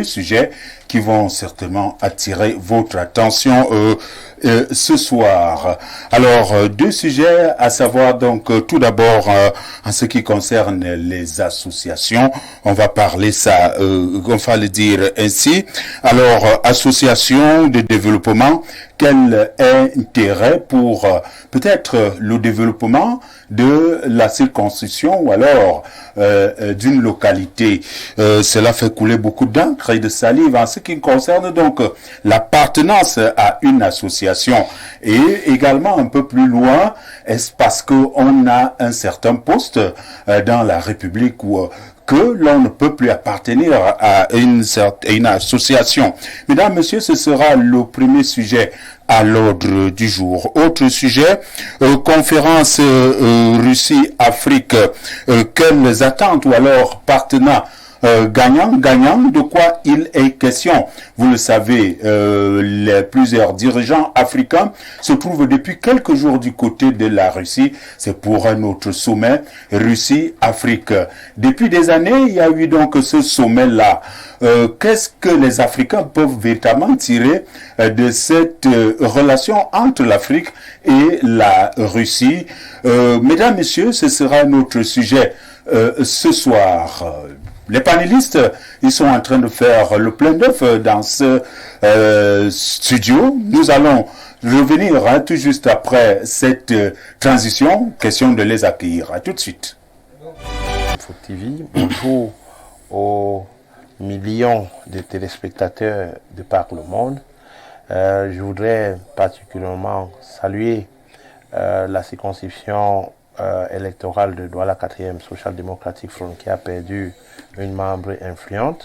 deux sujets qui vont certainement attirer votre attention ce soir. Alors, deux sujets, à savoir donc tout d'abord en ce qui concerne les associations, on va parler ça, on va le dire ainsi. Alors, association de développement, quel intérêt pour peut-être le développement de la circonscription ou alors d'une localité. Cela fait couler beaucoup d'encre et de salive en ce qui concerne donc l'appartenance à une association. Et également un peu plus loin, est-ce parce qu'on a un certain poste dans la République où que l'on ne peut plus appartenir à une association. Mesdames, Messieurs, ce sera le premier sujet à l'ordre du jour. Autre sujet, conférence Russie-Afrique, quelles attentes ou alors partenaires gagnant, de quoi il est question. Vous le savez, plusieurs dirigeants africains se trouvent depuis quelques jours du côté de la Russie. C'est pour un autre sommet Russie-Afrique. Depuis des années, il y a eu donc ce sommet-là. Qu'est-ce que les Africains peuvent véritablement tirer de cette relation entre l'Afrique et la Russie? Mesdames, Messieurs, ce sera notre sujet ce soir. Les panélistes, ils sont en train de faire le plein d'œuf dans ce studio. Nous allons revenir tout juste après cette transition. Question de les accueillir. À tout de suite. Info TV, bonjour aux millions de téléspectateurs de par le monde. Je voudrais particulièrement saluer la circonscription électorale de Douala 4e Social Democratic Front qui a perdu une membre influente.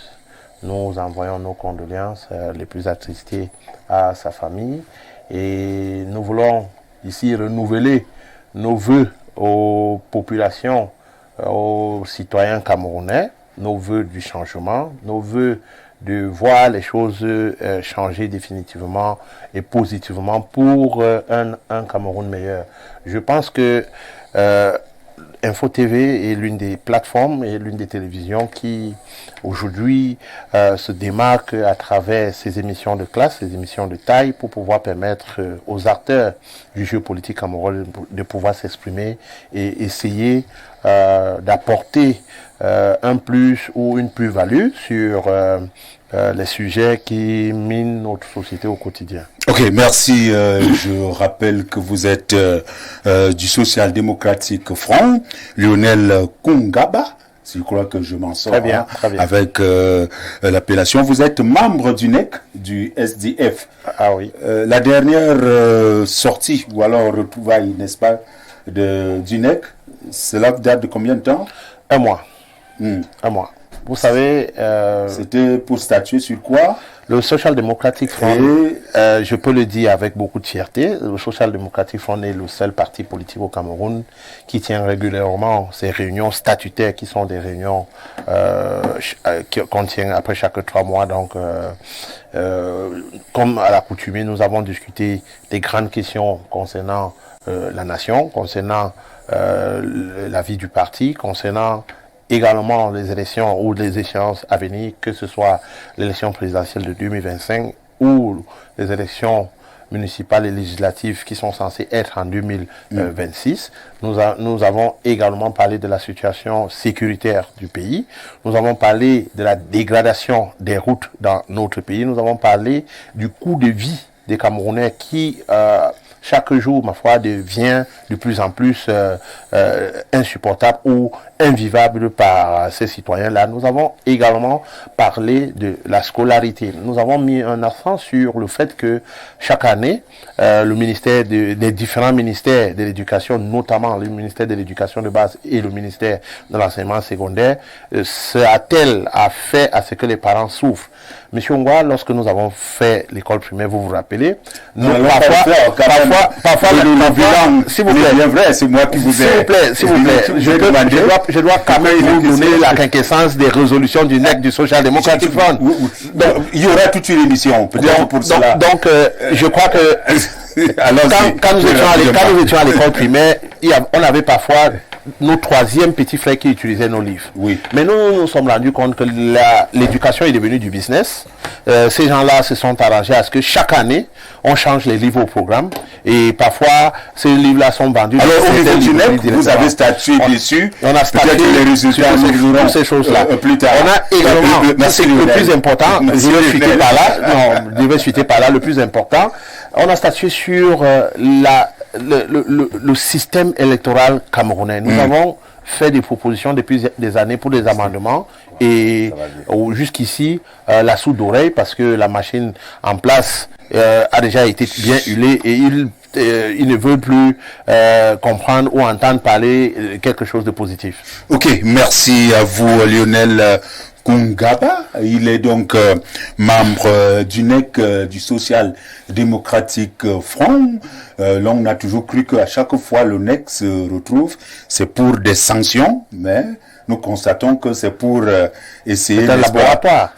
Nous envoyons nos condoléances les plus attristées à sa famille et nous voulons ici renouveler nos vœux aux populations, aux citoyens camerounais, nos vœux du changement, nos vœux de voir les choses changer définitivement et positivement pour un Cameroun meilleur. Je pense que Info TV est l'une des plateformes et l'une des télévisions qui aujourd'hui se démarque à travers ces émissions de classe, ces émissions de taille pour pouvoir permettre aux acteurs du jeu politique camerounais de pouvoir s'exprimer et essayer d'apporter un plus ou une plus-value sur les sujets qui minent notre société au quotidien. Ok, merci. Je rappelle que vous êtes du Social Démocratique Front, Lionel Kungaba. Je crois que je m'en sors très bien. Avec l'appellation. Vous êtes membre du NEC, du SDF. Ah oui. La dernière sortie, ou alors retrouvaille, n'est-ce pas, du NEC, cela date de combien de temps? Un mois. Un mois. Vous savez... C'était pour statuer sur quoi? Le Social Democratic Front, je peux le dire avec beaucoup de fierté, le Social Democratic Front est le seul parti politique au Cameroun qui tient régulièrement ses réunions statutaires, qui sont des réunions qu'on tient après chaque 3 mois. Donc, comme à l'accoutumée, nous avons discuté des grandes questions concernant la nation, concernant la vie du parti, concernant également les élections ou les échéances à venir, que ce soit l'élection présidentielle de 2025 ou les élections municipales et législatives qui sont censées être en 2026. Nous avons également parlé de la situation sécuritaire du pays. Nous avons parlé de la dégradation des routes dans notre pays. Nous avons parlé du coût de vie des Camerounais qui... chaque jour, ma foi, devient de plus en plus insupportable ou invivable par ces citoyens-là. Nous avons également parlé de la scolarité. Nous avons mis un accent sur le fait que chaque année, le ministère les différents ministères de l'éducation, notamment le ministère de l'éducation de base et le ministère de l'enseignement secondaire, se attellent à faire à ce que les parents souffrent. Monsieur Ngwa, lorsque nous avons fait l'école primaire, vous vous rappelez, parfois, s'il vous plaît, vrai, c'est moi qui vous ai. S'il vous plaît, je dois quand même vous donner la quinquessence des résolutions du NEC du Social Democratic Front. Donc, il y aura toute une émission, peut-être pour cela. Donc, je crois que Quand nous étions à l'école primaire, on avait parfois nos troisièmes petits frères qui utilisaient nos livres. Oui. Mais nous sommes rendus compte que l'éducation est devenue du business. Ces gens-là se sont arrangés à ce que chaque année, on change les livres au programme. Et parfois, ces livres-là sont vendus. Alors, au niveau du NEC, vous avez statué dessus. On a statué les résultats sur ces choses-là. Plus tard. On a également, le plus important, je vais chuter par là. Non, je vais chuter par là. Le plus important, on a statué sur le système électoral camerounais. Nous avons fait des propositions depuis des années pour des amendements et jusqu'ici la soude d'oreille parce que la machine en place a déjà été bien huilée et il ne veut plus comprendre ou entendre parler quelque chose de positif. Ok, merci à vous Lionel Kungaba. Il est donc membre du NEC, du Social Démocratique Front. Là, on a toujours cru qu'à chaque fois le NEC se retrouve, c'est pour des sanctions, mais nous constatons que c'est pour essayer... C'est un laboratoire.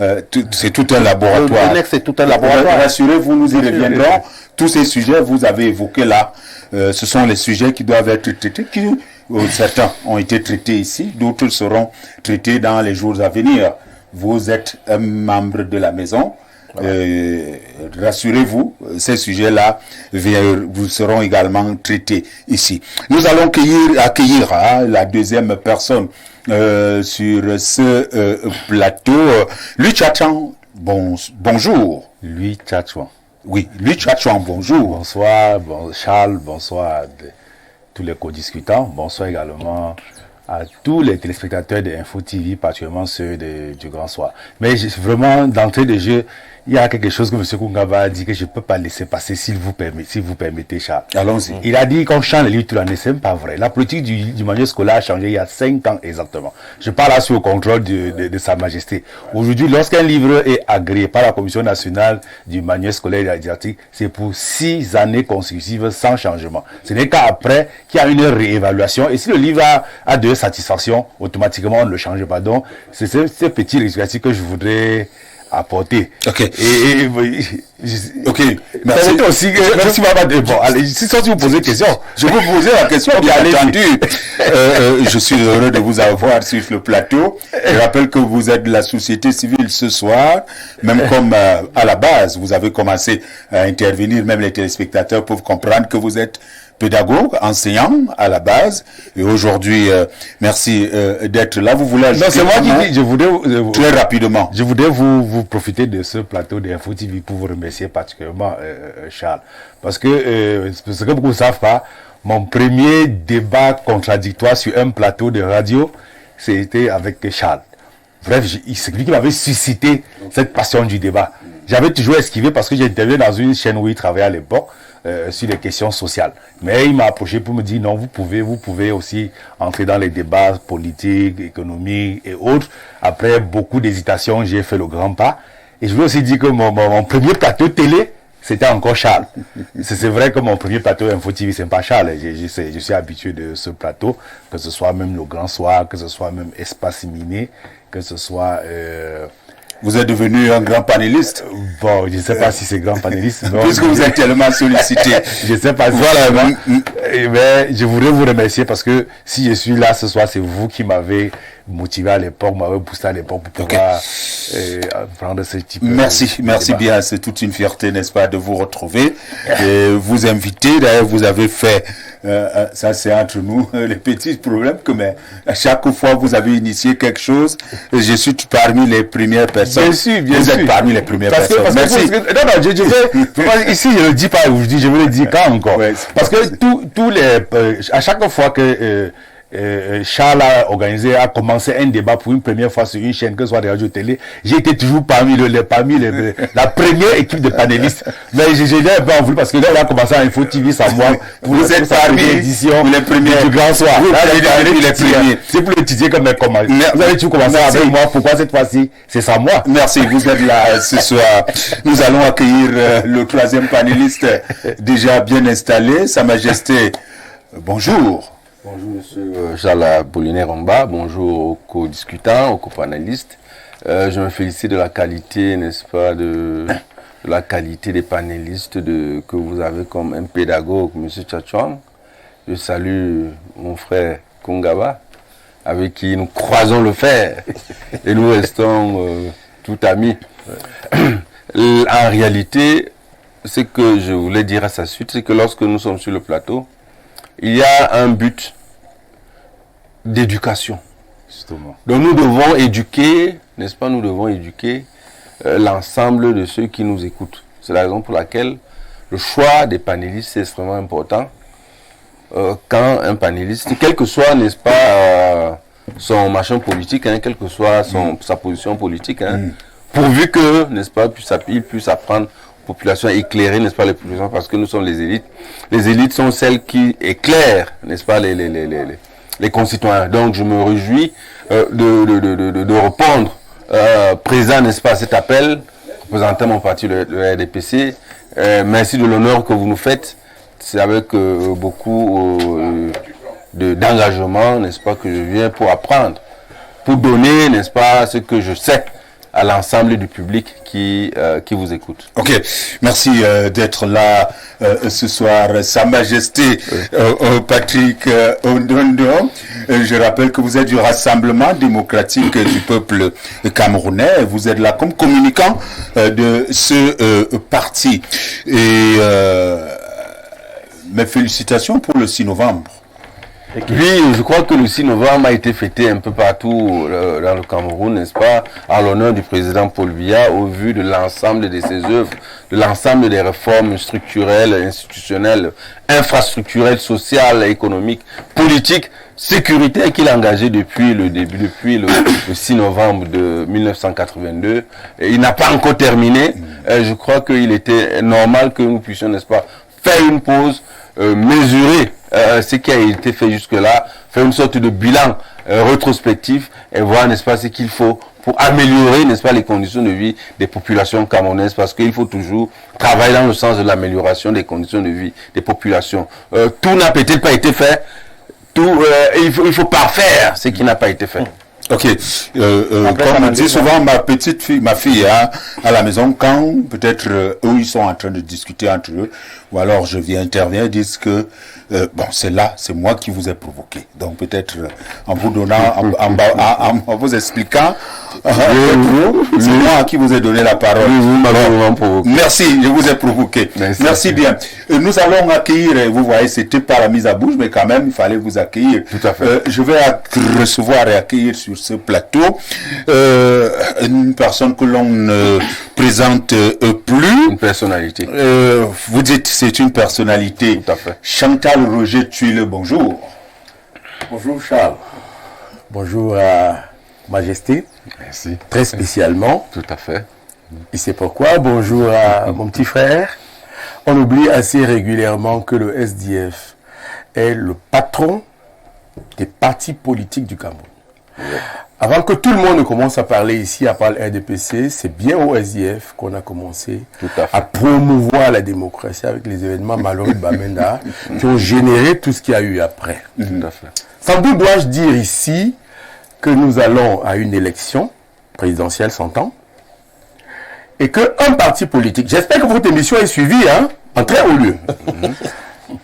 C'est tout un laboratoire. Le NEC, c'est tout un laboratoire. Rassurez-vous, nous y reviendrons. Tous ces sujets, vous avez évoqué là, ce sont les sujets qui doivent être traités, certains ont été traités ici, d'autres seront traités dans les jours à venir. Vous êtes un membre de la maison. Rassurez-vous, ces sujets-là vous seront également traités ici. Nous allons accueillir la deuxième personne sur ce plateau. Lui Tchatchan, bonjour. Lui Tchatchan. Oui, lui Tchatchan, bonjour. Bonsoir, Charles, bonsoir à tous les co-discutants. Bonsoir également à tous les téléspectateurs de Info TV, particulièrement ceux du Grand Soir. Mais vraiment, d'entrée de jeu, il y a quelque chose que M. Kungaba a dit que je ne peux pas laisser passer, s'il vous permettez, Charles. Allons-y. Il a dit qu'on change les livres toute l'année, c'est pas vrai. La politique du manuel scolaire a changé il y a 5 ans exactement. Je parle là sous le contrôle de Sa Majesté. Aujourd'hui, lorsqu'un livre est agréé par la Commission nationale du manuel scolaire et de la didactique, c'est pour 6 années consécutives sans changement. Ce n'est qu'après qu'il y a une réévaluation. Et si le livre a de satisfaction, automatiquement on ne le change pas. Donc, c'est ce petit rectificatif que je voudrais apporter. Ok. Ok. Merci. Aussi, merci Baba. Bon, allez, si vous posez une question, je vais vous poser la question, bien entendu. Je suis heureux de vous avoir sur le plateau. Je rappelle que vous êtes de la société civile ce soir, même comme à la base, vous avez commencé à intervenir, même les téléspectateurs peuvent comprendre que vous êtes pédagogue, enseignant à la base, et aujourd'hui, merci d'être là. Vous voulez ajouter? Non, c'est moi qui dis, je voudrais très rapidement. Je voudrais vous profiter de ce plateau d'Info TV pour vous remercier particulièrement, Charles, parce que ce que beaucoup ne savent pas, mon premier débat contradictoire sur un plateau de radio, c'était avec Charles. Bref, c'est lui qui m'avait suscité cette passion du débat. J'avais toujours esquivé parce que j'intervenais dans une chaîne où il travaillait à l'époque. Sur les questions sociales. Mais il m'a approché pour me dire non, vous pouvez aussi entrer dans les débats politiques, économiques et autres. Après beaucoup d'hésitations, j'ai fait le grand pas. Et je veux aussi dire que mon premier plateau télé, c'était encore Charles. C'est vrai que mon premier plateau Info TV, c'est pas Charles. Je suis habitué de ce plateau, que ce soit même le Grand Soir, que ce soit même Espace Miné, que ce soit... Vous êtes devenu un grand panéliste. Bon, je ne sais pas si c'est grand panéliste. Puisque vous êtes tellement sollicité. Je ne sais pas si voilà, mais je voudrais vous remercier parce que si je suis là ce soir, c'est vous qui m'avez motivé à l'époque, m'avez boosté à l'époque pour pouvoir prendre ce type merci bien. C'est toute une fierté, n'est-ce pas, de vous retrouver et vous inviter. D'ailleurs, vous avez fait, ça c'est entre nous, les petits problèmes que, mais à chaque fois vous avez initié quelque chose. Je suis parmi les premières personnes. Bien sûr. Vous êtes parmi les premières personnes. Merci. Non, je vais, ici je ne le dis pas aujourd'hui, je vais le dire quand encore. Ouais, parce que tous les, à chaque fois que Charles a commencé un débat pour une première fois sur une chaîne, que ce soit de radio télé, j'ai été toujours parmi la première équipe de panélistes. Mais j'ai un peu envie parce que là, on a commencé à Info TV sans moi. Vous êtes parmi les premiers du Grand Soir. C'est pour le titiller comme un commande. Vous avez toujours commencé avec moi. Pourquoi cette fois-ci, c'est sans moi? Merci, vous êtes là ce soir. Nous allons accueillir le troisième panéliste déjà bien installé, Sa Majesté. Bonjour. Bonjour Monsieur Charles Apollinaire-Romba, bonjour aux co-discutants, aux co-panélistes. Je me félicite de la qualité, n'est-ce pas, de la qualité des panélistes que vous avez comme un pédagogue, M. Tchatchouang. Je salue mon frère Kongaba, avec qui nous croisons le fer et nous restons tout amis. En réalité, ce que je voulais dire à sa suite, c'est que lorsque nous sommes sur le plateau, il y a un but d'éducation. Justement. Donc nous devons éduquer, n'est-ce pas, nous devons éduquer l'ensemble de ceux qui nous écoutent. C'est la raison pour laquelle le choix des panélistes est extrêmement important. Quand un panéliste, quel que soit, n'est-ce pas, son machin politique, hein, quelle que soit sa position politique, hein, pourvu que, n'est-ce pas, il puisse apprendre aux populations éclairées, n'est-ce pas, les populations, parce que nous sommes les élites. Les élites sont celles qui éclairent, n'est-ce pas, les concitoyens. Donc je me réjouis de répondre présent, n'est-ce pas, à cet appel, représentant mon parti, le RDPC. Merci de l'honneur que vous nous faites. C'est avec beaucoup d'engagement, n'est-ce pas, que je viens pour apprendre, pour donner, n'est-ce pas, ce que je sais à l'ensemble du public qui vous écoute. Ok, merci d'être là ce soir, Sa Majesté Patrick Ondondo. Je rappelle que vous êtes du Rassemblement démocratique du peuple camerounais. Vous êtes là comme communicant de ce parti. Et mes félicitations pour le 6 novembre. Oui, je crois que le 6 novembre a été fêté un peu partout dans le Cameroun, n'est-ce pas, en l'honneur du président Paul Biya, au vu de l'ensemble de ses œuvres, de l'ensemble des réformes structurelles, institutionnelles, infrastructurelles, sociales, économiques, politiques, sécuritaires qu'il a engagées depuis le 6 novembre de 1982. Et il n'a pas encore terminé. Je crois qu'il était normal que nous puissions, n'est-ce pas, faire une pause, mesurer ce qui a été fait jusque-là, faire une sorte de bilan rétrospectif et voir, n'est-ce pas, ce qu'il faut pour améliorer, n'est-ce pas, les conditions de vie des populations camerounaises, parce qu'il faut toujours travailler dans le sens de l'amélioration des conditions de vie des populations. Tout n'a peut-être pas été fait, il faut parfaire ce qui n'a pas été fait. Ok, comme on dit souvent, ma fille hein, à la maison, quand peut-être eux ils sont en train de discuter entre eux, ou alors je viens intervenir, ils disent que bon c'est moi qui vous ai provoqué. Donc peut-être en vous donnant, en vous expliquant, c'est moi qui vous ai donné la parole. Merci, je vous ai provoqué. Merci bien. Nous allons accueillir, vous voyez, c'était pas la mise à bouche, mais quand même il fallait vous accueillir. Tout à fait. Je vais recevoir et accueillir sur ce plateau une personne que l'on ne présente plus. Une personnalité. Vous dites c'est une personnalité. Tout à fait. Chantal Roger Tuile, bonjour. Bonjour Charles. Bonjour à Majesté. Merci. Très spécialement. Tout à fait. Et c'est pourquoi, bonjour à mon petit frère. On oublie assez régulièrement que le SDF est le patron des partis politiques du Cameroun. Avant que tout le monde ne commence à parler ici, à parler RDPC, c'est bien au SDF qu'on a commencé à promouvoir la démocratie avec les événements malheureux de Bamenda qui ont généré tout ce qu'il y a eu après. Tout à fait. Sans doute dois-je dire ici que nous allons à une élection présidentielle s'entend et qu'un parti politique, j'espère que votre émission est suivie en très haut lieu.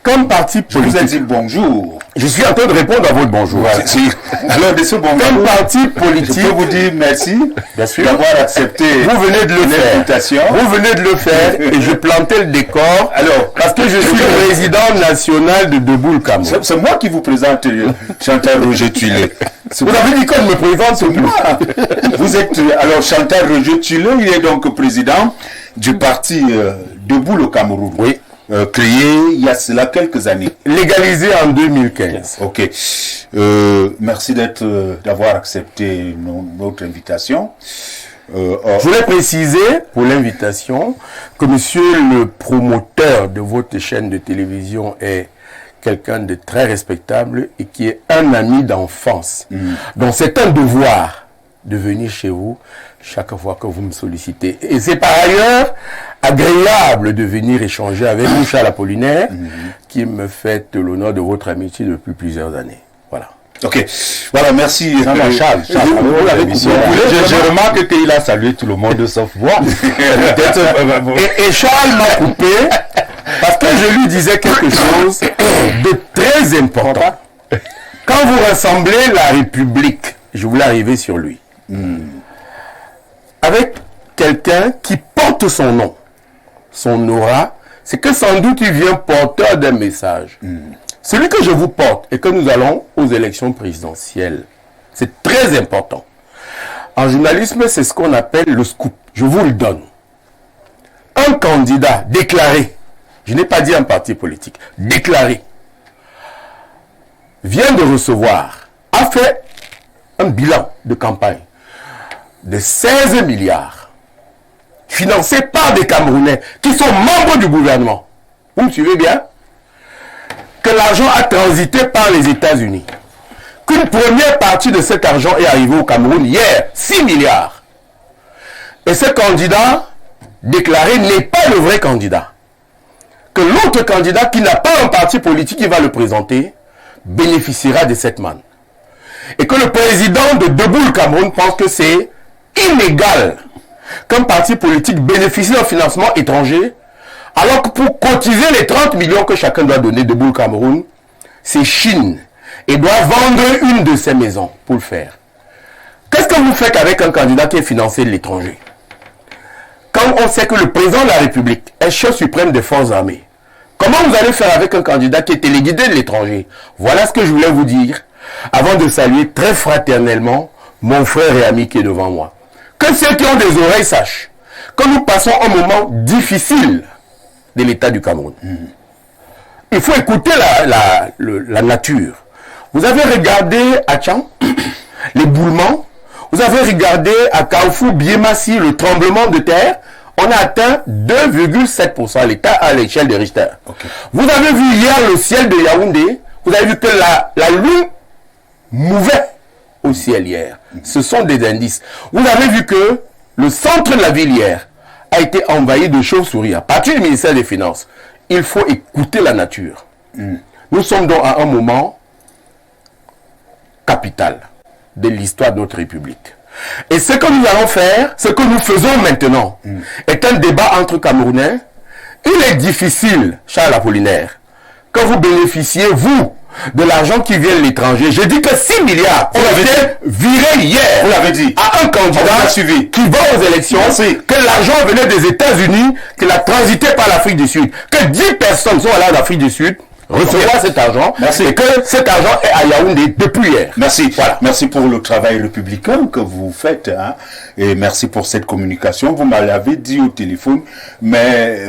Comme parti politique. Je vous ai dit bonjour. Je suis en train de répondre à votre bonjour. Alors, de ce bonjour, comme parti politique, je peux vous dire merci d'avoir accepté vous venez de le l'invitation. Vous venez de le faire et je plantais le décor. Alors, parce que je suis le président national de Debout le Cameroun. C'est moi qui vous présente Chantal Roger Tuile. Vous avez dit qu'on me présente, c'est moi. Vous êtes alors Chantal Roger Tuile, il est donc président du parti Debout le Cameroun. Oui. Créé il y a cela quelques années. Légalisé en 2015. Ok. Merci d'avoir accepté notre invitation. Je voulais préciser pour l'invitation que monsieur le promoteur de votre chaîne de télévision est quelqu'un de très respectable et qui est un ami d'enfance. Donc c'est un devoir de venir chez vous chaque fois que vous me sollicitez. Et c'est par ailleurs agréable de venir échanger avec vous, Charles Apollinaire, qui me fait l'honneur de votre amitié depuis plusieurs années. Voilà. Ok, voilà, merci. Non, Charles, je remarque qu'il a salué tout le monde sauf moi. Et Charles m'a coupé parce que je lui disais quelque chose de très important. Quand vous rassemblez la République, je voulais arriver sur lui, avec quelqu'un qui porte son nom, son aura, c'est que sans doute il vient porteur d'un message. Celui que je vous porte et que nous allons aux élections présidentielles, c'est très important. En journalisme, c'est ce qu'on appelle le scoop. Je vous le donne. Un candidat déclaré, je n'ai pas dit un parti politique, déclaré, vient de recevoir, a fait un bilan de campagne de 16 milliards, financé par des Camerounais qui sont membres du gouvernement. Vous me suivez bien? Que l'argent a transité par les États-Unis. Qu'une première partie de cet argent est arrivée au Cameroun hier, 6 milliards. Et ce candidat déclaré n'est pas le vrai candidat. Que l'autre candidat qui n'a pas un parti politique qui va le présenter bénéficiera de cette manne. Et que le président de Debout le Cameroun pense que c'est illégal qu'un parti politique bénéficie d'un financement étranger, alors que pour cotiser les 30 millions que chacun doit donner Debout le Cameroun, c'est Chine et doit vendre une de ses maisons pour le faire. Qu'est-ce que vous faites avec un candidat qui est financé de l'étranger? Quand on sait que le président de la République est chef suprême des forces armées, comment vous allez faire avec un candidat qui est téléguidé de l'étranger? Voilà ce que je voulais vous dire avant de saluer très fraternellement mon frère et ami qui est devant moi. Que ceux qui ont des oreilles sachent que nous passons un moment difficile de l'État du Cameroun. Il faut écouter la nature. Vous avez regardé à Tchang, les boulements. Vous avez regardé à Carrefour, Biemassi, le tremblement de terre. On a atteint 2,7% l'État à l'échelle de Richter. Okay. Vous avez vu hier le ciel de Yaoundé. Vous avez vu que la lune mouvait au ciel hier. Ce sont des indices. Vous avez vu que le centre de la ville hier a été envahi de chauves-souris à partir du ministère des Finances. Il faut écouter la nature. Nous sommes donc à un moment capital de l'histoire de notre République. Et ce que nous allons faire, ce que nous faisons maintenant, est un débat entre Camerounais. Il est difficile, Charles Apollinaire, que vous bénéficiez, vous, de l'argent qui vient de l'étranger. J'ai dit que 6 milliards ont été virés hier. Vous l'avez dit. À un candidat qui va aux élections. Merci. Que l'argent venait des États-Unis, qu'il a transité par l'Afrique du Sud. Que 10 personnes sont allées en Afrique du Sud recevoir cet argent. Merci. Et que cet argent est à Yaoundé depuis hier. Merci. Voilà. Merci pour le travail républicain que vous faites. Hein, et merci pour cette communication. Vous me l'avez dit au téléphone, mais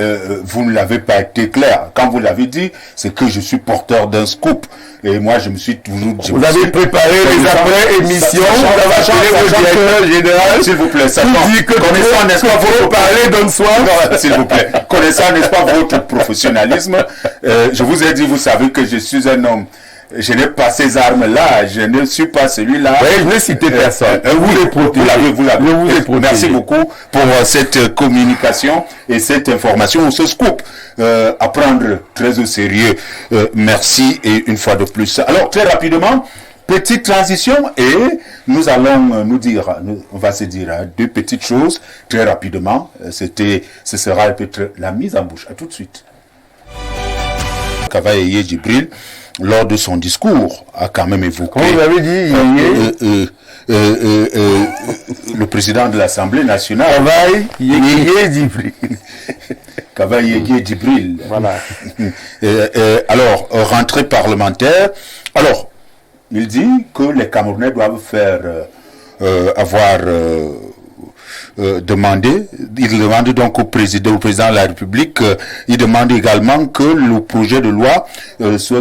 vous ne l'avez pas été clair. Quand vous l'avez dit, c'est que je suis porteur d'un scoop. Et moi, je me suis toujours... Vous avez préparé les après-émissions. Vous avez appelé le directeur général. S'il vous plaît, ça dit que connaissant, n'est-ce pas, votre parler d'un soir. S'il vous plaît. Connaissant, n'est-ce pas, votre professionnalisme. Je vous ai dit, vous savez que je suis un homme. Je n'ai pas ces armes-là, je ne suis pas celui-là. Oui, je n'ai cité personne. Vous l'avez. Merci beaucoup pour cette communication et cette information, ce scoop à prendre très au sérieux. Merci et une fois de plus. Alors, très rapidement, petite transition et nous allons on va se dire deux petites choses très rapidement. Ce sera peut-être la mise en bouche. À tout de suite. Kavaye Djibril, lors de son discours, a quand même évoqué... Comment vous avez dit le président de l'Assemblée nationale... Kavaye Djibril. Kavaye Djibril. Voilà. Alors, rentrée parlementaire. Alors, il dit que les Camerounais doivent il demande donc au président de la République, il demande également que le projet de loi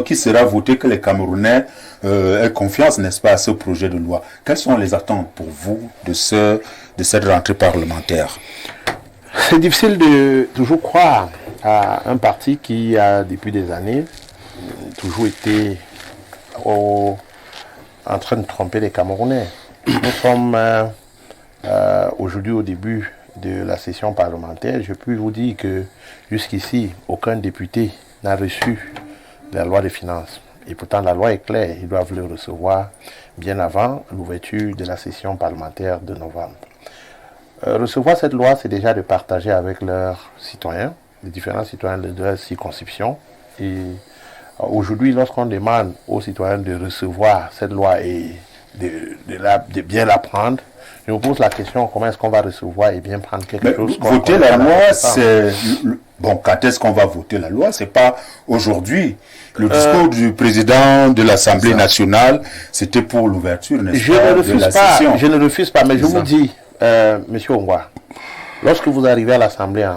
qui sera voté, que les Camerounais aient confiance, n'est-ce pas, à ce projet de loi. Quelles sont les attentes pour vous de cette rentrée parlementaire? C'est difficile de toujours croire à un parti qui a, depuis des années, toujours été en train de tromper les Camerounais. Nous sommes... aujourd'hui, au début de la session parlementaire, je peux vous dire que jusqu'ici, aucun député n'a reçu la loi des finances. Et pourtant, la loi est claire. Ils doivent le recevoir bien avant l'ouverture de la session parlementaire de novembre. Recevoir cette loi, c'est déjà de partager avec leurs citoyens, les différents citoyens de leur circonscription. Et aujourd'hui, lorsqu'on demande aux citoyens de recevoir cette loi et de bien la prendre, je me pose la question, comment est-ce qu'on va recevoir et bien prendre quelque chose? Voter la loi, c'est... Bon, quand est-ce qu'on va voter la loi? C'est pas aujourd'hui. Le discours du président de l'Assemblée nationale, c'était pour l'ouverture, n'est-ce pas, de la session. Je ne refuse pas, mais je vous dis, Monsieur Ongwa, lorsque vous arrivez à l'Assemblée,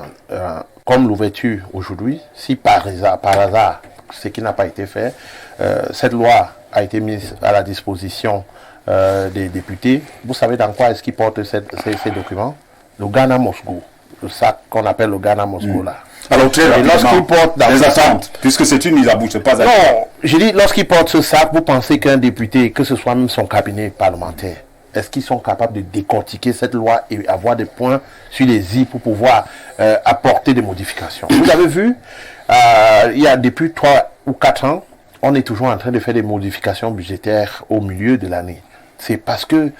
comme l'ouverture aujourd'hui, si par hasard, ce qui n'a pas été fait, cette loi a été mise à la disposition des députés, vous savez dans quoi est-ce qu'ils portent ces documents? Le Ghana Moscou, le sac qu'on appelle le Ghana Moscou là. Alors très lorsqu'ils portent dans les attentes, puisque c'est une mise à bouche, c'est pas... Non, je dis, lorsqu'ils portent ce sac, vous pensez qu'un député, que ce soit même son cabinet parlementaire, est-ce qu'ils sont capables de décortiquer cette loi et avoir des points sur les i pour pouvoir apporter des modifications? Vous avez vu, il y a depuis 3 ou 4 ans, on est toujours en train de faire des modifications budgétaires au milieu de l'année. C'est parce que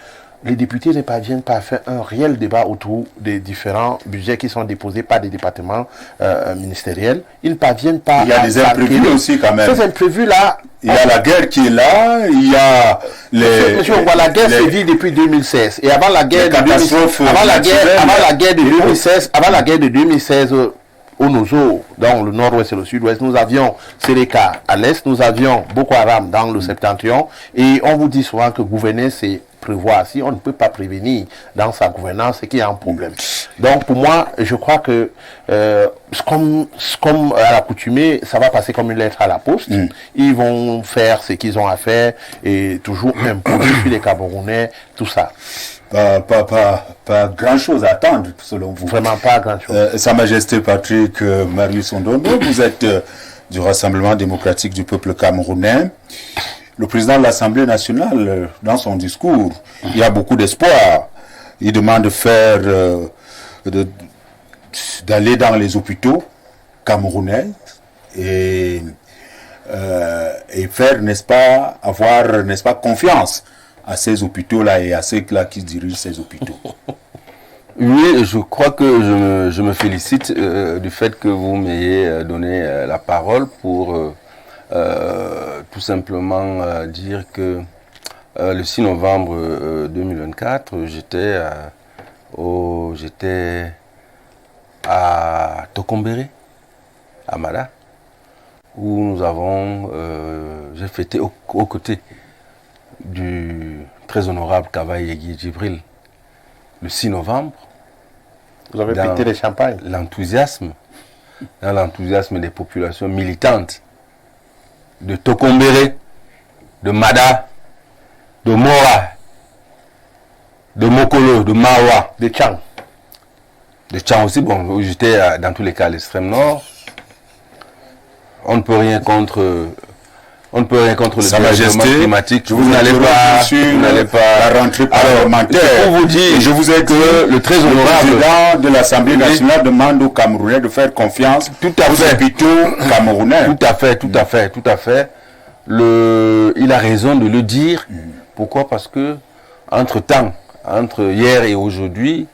les députés ne parviennent pas à faire un réel débat autour des différents budgets qui sont déposés par des départements ministériels. Ils ne parviennent pas à... Il y a des imprévus aussi quand même. Ces imprévus-là... Il y a la guerre qui est là, il y a les... Monsieur, on voit la guerre sévit depuis 2016. Et avant la guerre de 2016, avant la guerre de 2016, au Nozo, dans le nord-ouest et le sud-ouest, nous avions Seleka à l'est, nous avions Boko Haram dans le septentrion. Et on vous dit souvent que gouverner, c'est prévoir. Si on ne peut pas prévenir dans sa gouvernance, c'est qu'il y a un problème. Donc pour moi, je crois que comme à l'accoutumée, ça va passer comme une lettre à la poste. Ils vont faire ce qu'ils ont à faire et toujours imposer sur les Camerounais, tout ça. Pas grand-chose à attendre, selon vous. Vraiment pas grand-chose. Sa Majesté Patrick Marius Ondondo, vous êtes du Rassemblement démocratique du peuple camerounais. Le président de l'Assemblée nationale, dans son discours, il y a beaucoup d'espoir. Il demande de faire, d'aller dans les hôpitaux camerounais et faire, n'est-ce pas, avoir, n'est-ce pas, confiance à ces hôpitaux-là et à ceux-là qui dirigent ces hôpitaux. Oui, je crois que je me félicite du fait que vous m'ayez donné la parole pour tout simplement dire que le 6 novembre 2024, j'étais à Tokombéré, à Mada, où nous avons, j'ai fêté aux côtés du très honorable Kavaï Egui Djibril le 6 novembre. Vous avez pété les champagnes. L'enthousiasme, dans l'enthousiasme des populations militantes de Tokombéré, de Mada, de Mora, de Mokolo, de Mawa, de Tchang. De Tchang aussi, bon, j'étais dans tous les cas à l'extrême nord. On ne peut rien contre le Sa Majesté climatique. Vous n'allez pas la rentrée parlementaire. Pour vous dire, je vous ai dit que le très honorable président de l'Assemblée nationale demande aux Camerounais de faire confiance aux hôpitaux camerounais. Tout à fait. Il a raison de le dire. Pourquoi? Parce que entre hier et aujourd'hui,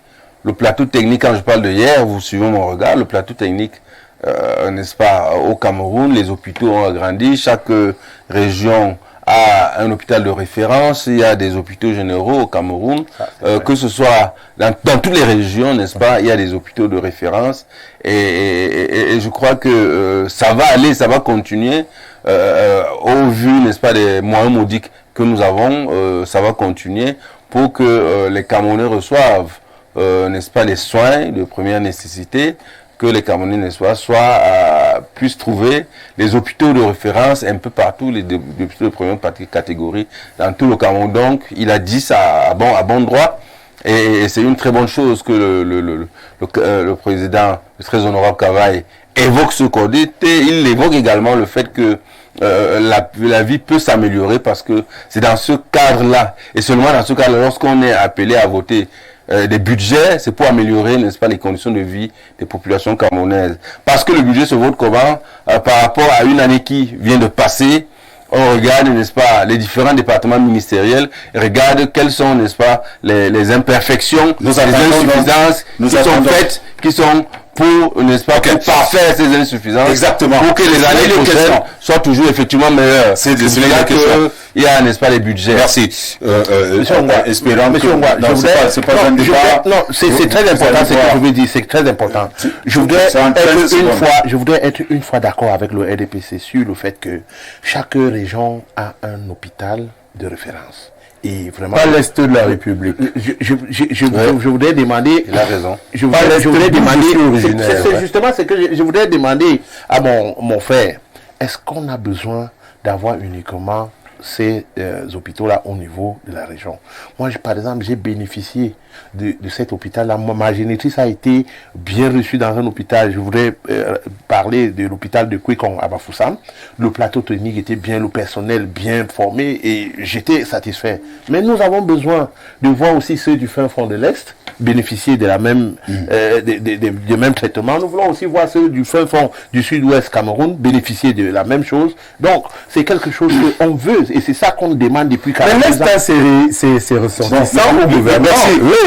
le plateau technique, quand je parle de hier, vous suivez mon regard, le plateau technique, n'est-ce pas, au Cameroun, les hôpitaux ont agrandi, chaque région a un hôpital de référence, il y a des hôpitaux généraux au Cameroun, que ce soit dans toutes les régions, n'est-ce pas, il y a des hôpitaux de référence, et je crois que ça va aller, ça va continuer, au vu, n'est-ce pas, des moyens modiques que nous avons, ça va continuer pour que les Camerounais reçoivent, n'est-ce pas, les soins de première nécessité, que les Camerounais, n'est-ce pas, puissent trouver les hôpitaux de référence un peu partout, les hôpitaux de première catégorie dans tout le Cameroun. Donc, il a dit ça à bon droit, et c'est une très bonne chose que le président, le très honorable Kavaï, évoque ce côté. Il évoque également le fait que la vie peut s'améliorer, parce que c'est dans ce cadre-là, et seulement dans ce cadre-là, lorsqu'on est appelé à voter des budgets, c'est pour améliorer, n'est-ce pas, les conditions de vie des populations camerounaises. Parce que le budget se vote comment? Par rapport à une année qui vient de passer, on regarde, n'est-ce pas, les différents départements ministériels, regarde quelles sont, n'est-ce pas, les imperfections, les insuffisances qui sont pour, n'est-ce pas, pour parfaire ces insuffisances. Exactement. Pour que les années prochaines soient toujours effectivement meilleures. C'est là qu'il y a, n'est-ce pas, les budgets. Merci. Espérant que... c'est pas un débat. Non, c'est très important ce que je veux dire, c'est très important. Je voudrais être une fois d'accord avec le RDPC sur le fait que chaque région a un hôpital de référence. Et vraiment, pas l'Est de la République. Je voudrais demander. Il a raison. Je voudrais demander. C'est justement ce que je voudrais demander à mon frère. Est-ce qu'on a besoin d'avoir uniquement ces hôpitaux-là au niveau de la région? Moi, par exemple, j'ai bénéficié de cet hôpital-là. Ma génitrice a été bien reçue dans un hôpital. Je voudrais parler de l'hôpital de Kwekong à Bafoussam. Le plateau technique était bien, le personnel bien formé et j'étais satisfait. Mais nous avons besoin de voir aussi ceux du fin fond de l'Est bénéficier de la même, du même traitement. Nous voulons aussi voir ceux du fin fond du sud-ouest Cameroun bénéficier de la même chose. Donc, c'est quelque chose qu'on veut et c'est ça qu'on demande depuis 40 ans. Mais laisse c'est ressortissant au gouvernement.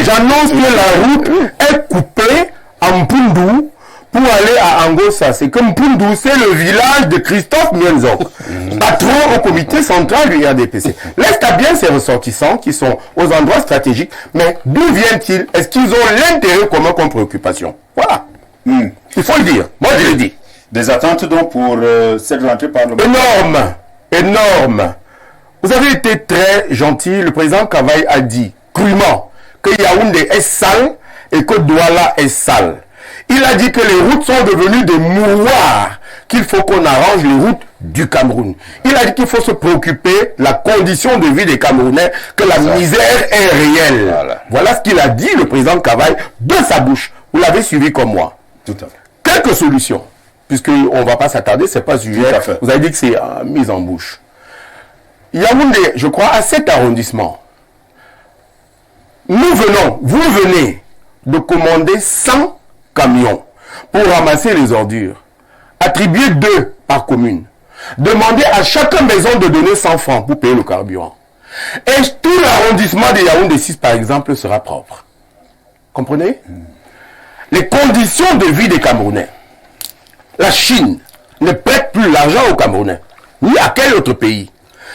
J'annonce que la route est coupée à Mpundu pour aller à Angossa. C'est que Mpundu, c'est le village de Christophe Mienzok, patron au comité central du RDPC. L'Est a bien ses ressortissants qui sont aux endroits stratégiques, mais d'où viennent-ils? Est-ce qu'ils ont l'intérêt commun comme préoccupation? Voilà. Il faut le dire. Moi, je le dis. Des attentes donc pour cette rentrée parlementaire? Énorme. Vous avez été très gentil. Le président Kavaï a dit crûment que Yaoundé est sale et que Douala est sale. Il a dit que les routes sont devenues des mouroirs, qu'il faut qu'on arrange les routes du Cameroun. Il a dit qu'il faut se préoccuper de la condition de vie des Camerounais, que la misère est réelle. Voilà ce qu'il a dit, le président Kavaï, de sa bouche. Vous l'avez suivi comme moi. Tout à fait. Quelques solutions, puisqu'on ne va pas s'attarder, c'est pas sujet. Vous avez dit que c'est mise en bouche. Yaoundé, je crois, à cet arrondissement, vous venez de commander 100 camions pour ramasser les ordures. Attribuer 2 par commune. Demandez à chaque maison de donner 100 francs pour payer le carburant. Et tout l'arrondissement de Yaoundé 6, par exemple, sera propre. Comprenez? Les conditions de vie des Camerounais. La Chine ne prête plus l'argent aux Camerounais, ni à quel autre pays.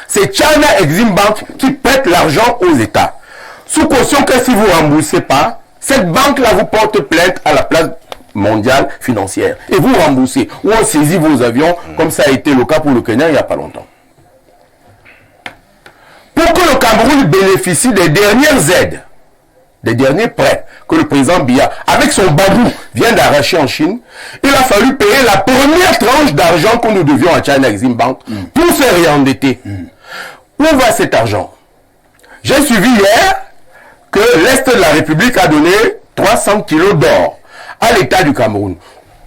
C'est China Exim Bank qui prête l'argent aux États. Sous caution que si vous ne remboursez pas, cette banque-là vous porte plainte à la place mondiale financière. Et vous remboursez. Ou on saisit vos avions, comme ça a été le cas pour le Kenya il n'y a pas longtemps. Pour que le Cameroun bénéficie des dernières aides, des derniers prêts que le président Biya, avec son babou, vient d'arracher en Chine, il a fallu payer la première tranche d'argent que nous devions à China Exim Bank pour se réendetter. Où va cet argent? J'ai suivi hier que l'Est de la République a donné 300 kilos d'or à l'État du Cameroun.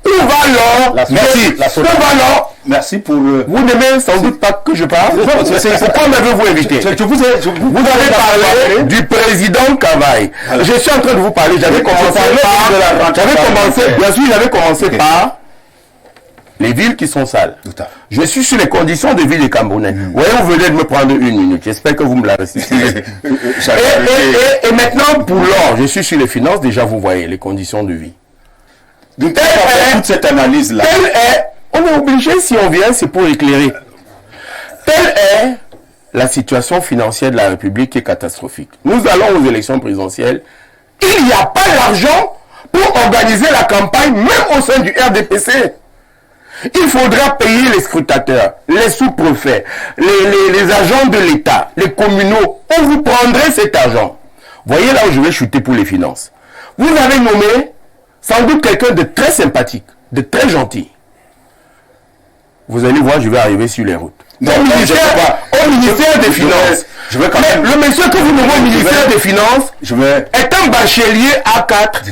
Où va l'or? Merci. Où va l'or? Merci pour... Vous n'aimez sans doute pas que je parle. Pourquoi m'avez-vous invité? Vous avez parlé du président Kavaï. Je suis en train de vous parler. J'avais commencé par les villes qui sont sales. Je suis sur les conditions de vie des Camerounais. Voyez, vous venez de me prendre 1 minute. J'espère que vous me la restituez. et maintenant, pour l'or, je suis sur les finances. Déjà, vous voyez les conditions de vie. Donc, toute cette analyse-là. On est obligé, si on vient, c'est pour éclairer. Telle est la situation financière de la République qui est catastrophique. Nous allons aux élections présidentielles. Il n'y a pas l'argent pour organiser la campagne, même au sein du RDPC. Il faudra payer les scrutateurs, les sous-préfets, les agents de l'État, les communaux. Où vous prendrez cet argent? Voyez là où je vais chuter pour les finances. Vous avez nommé sans doute quelqu'un de très sympathique, de très gentil. Vous allez voir, je vais arriver sur les routes. Au ministère des Finances. Le monsieur que vous nommez au ministère des Finances est un bachelier A4.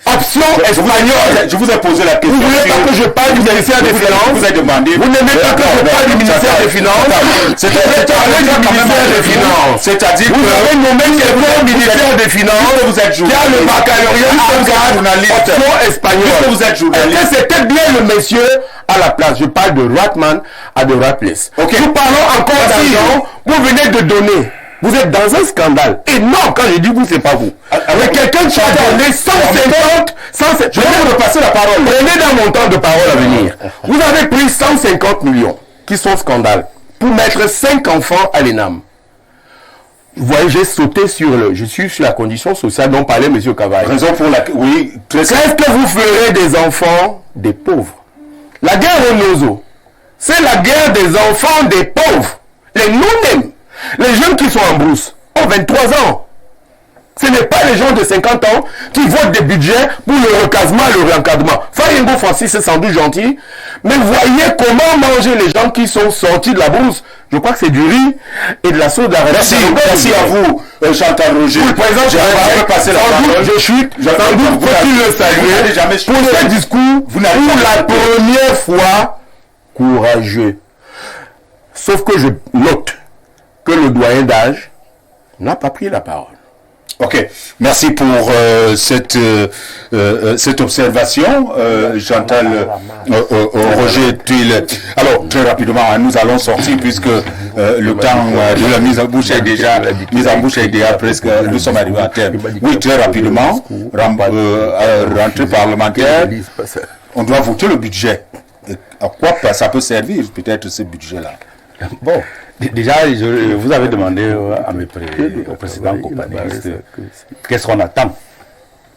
Option espagnole. Je vous ai posé la question. Vous voulez pas que je parle du ministère des Finances? Vous avez demandé. Vous n'aimez pas que je parle du ministère des Finances? C'est-à-dire vous avez nommé quelqu'un au ministère des Finances vous êtes qui a le baccalauréat A4 option espagnole. Vous êtes journaliste. C'était bien le monsieur à la place. Je parle de Ratman à de Ratless. Ok. Nous parlons encore d'argent. Vous venez de donner. Vous êtes dans un scandale. Et non, quand je dis vous, c'est pas vous. Mais quelqu'un qui a donné 150, je vais vous repasser la parole. Prenez dans mon temps de parole à venir. Vous avez pris 150 millions, qui sont scandales, pour mettre 5 enfants à l'ENAM. Vous voyez, j'ai sauté je suis sur la condition sociale dont parlait M. Cavalier. Raison pour laquelle, oui, Qu'est-ce que vous ferez des enfants des pauvres? La guerre au Nozo, c'est la guerre des enfants des pauvres. Les non-nèmes. Les jeunes qui sont en brousse ont 23 ans. Ce n'est pas les gens de 50 ans qui votent des budgets pour le recasement et le réencadrement. Fayengo Francis est sans doute gentil, mais voyez comment manger les gens qui sont sortis de la brousse. Je crois que c'est du riz et de la sauce de la Merci à vous, Chantal Roger. Pour le président, je vais passer la parole. Je chute. Sans doute faut-il le saluer pour ce discours, pour la première fois, courageux. Sauf que je note que le doyen d'âge n'a pas pris la parole. Ok, merci pour cette observation, Chantal Roger Tuile. Alors, très rapidement, nous allons sortir puisque le temps de la mise en bouche est déjà presque, nous sommes arrivés à terme. Oui, très rapidement, rentrée parlementaire, on doit voter le budget. Et à quoi ça peut servir peut-être ce budget-là? Bon, déjà, vous avez demandé au président compagniste qu'est-ce qu'on attend.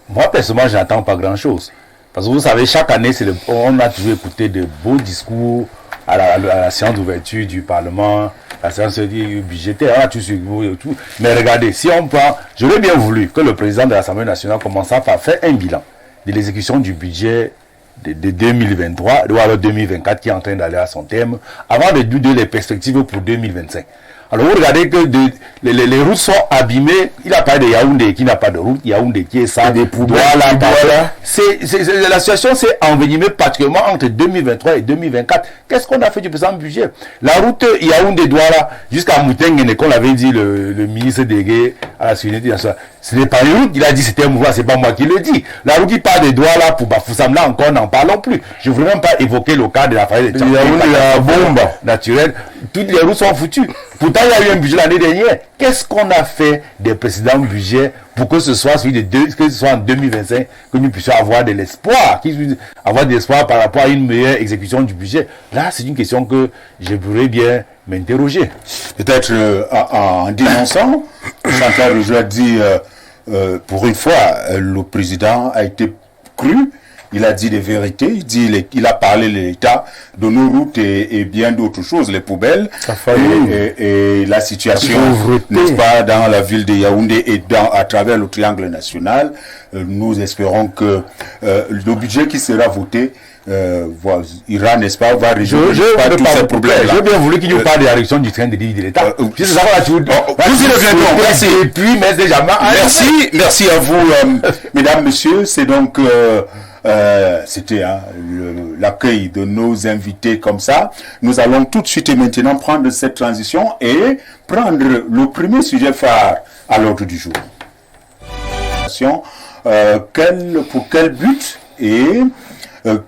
Moi, personnellement, je n'attends pas grand-chose. Parce que vous savez, chaque année, on a toujours écouté de beaux discours à la séance d'ouverture du Parlement, la séance budgétaire, on a tout suivi, tout. Mais regardez, si on prend, j'aurais bien voulu que le président de l'Assemblée nationale commence par faire un bilan de l'exécution du budget de 2023 ou alors 2024 qui est en train d'aller à son terme, avant de donner les perspectives pour 2025. Alors vous regardez que les routes sont abîmées. Il a parlé de Yaoundé qui n'a pas de route, Yaoundé qui est ça, des poubelles, la situation s'est envenimée particulièrement entre 2023 et 2024. Qu'est-ce qu'on a fait du présent budget? La route Yaoundé-Douala jusqu'à Moutengue, comme l'avait dit le ministre délégué à la Sécurité nationale, ce n'est pas une route, il a dit c'était un mouvement, c'est pas moi qui le dis. La route qui part de Douala pour Bafoussam, encore n'en parlons plus. Je ne voulais même pas évoquer le cas de la faillite de la bombe naturelle. Toutes les routes sont foutues. Pourtant, il y a eu un budget l'année dernière. Qu'est-ce qu'on a fait des précédents budgets pour que ce soit en 2025 que nous puissions avoir de l'espoir, par rapport à une meilleure exécution du budget? Là, c'est une question que je voudrais bien m'interroger. Peut-être en dénonçant, Chantal Roger dit, pour une fois, le président a été cru. Il a dit des vérités, il a parlé de l'état de nos routes et bien d'autres choses, les poubelles et la situation, n'est-ce pas, dans la ville de Yaoundé et à travers le triangle national. Nous espérons que le budget qui sera voté ira, n'est-ce pas, va résoudre tous ces problèmes-là. J'ai bien voulu qu'il nous parle de la réduction du train de vie de l'État. Nous y reviendrons. Merci. Et puis, merci à vous, mesdames, messieurs. C'est donc c'était l'accueil de nos invités comme ça. Nous allons tout de suite et maintenant prendre cette transition et prendre le premier sujet phare à l'ordre du jour. Pour quel but et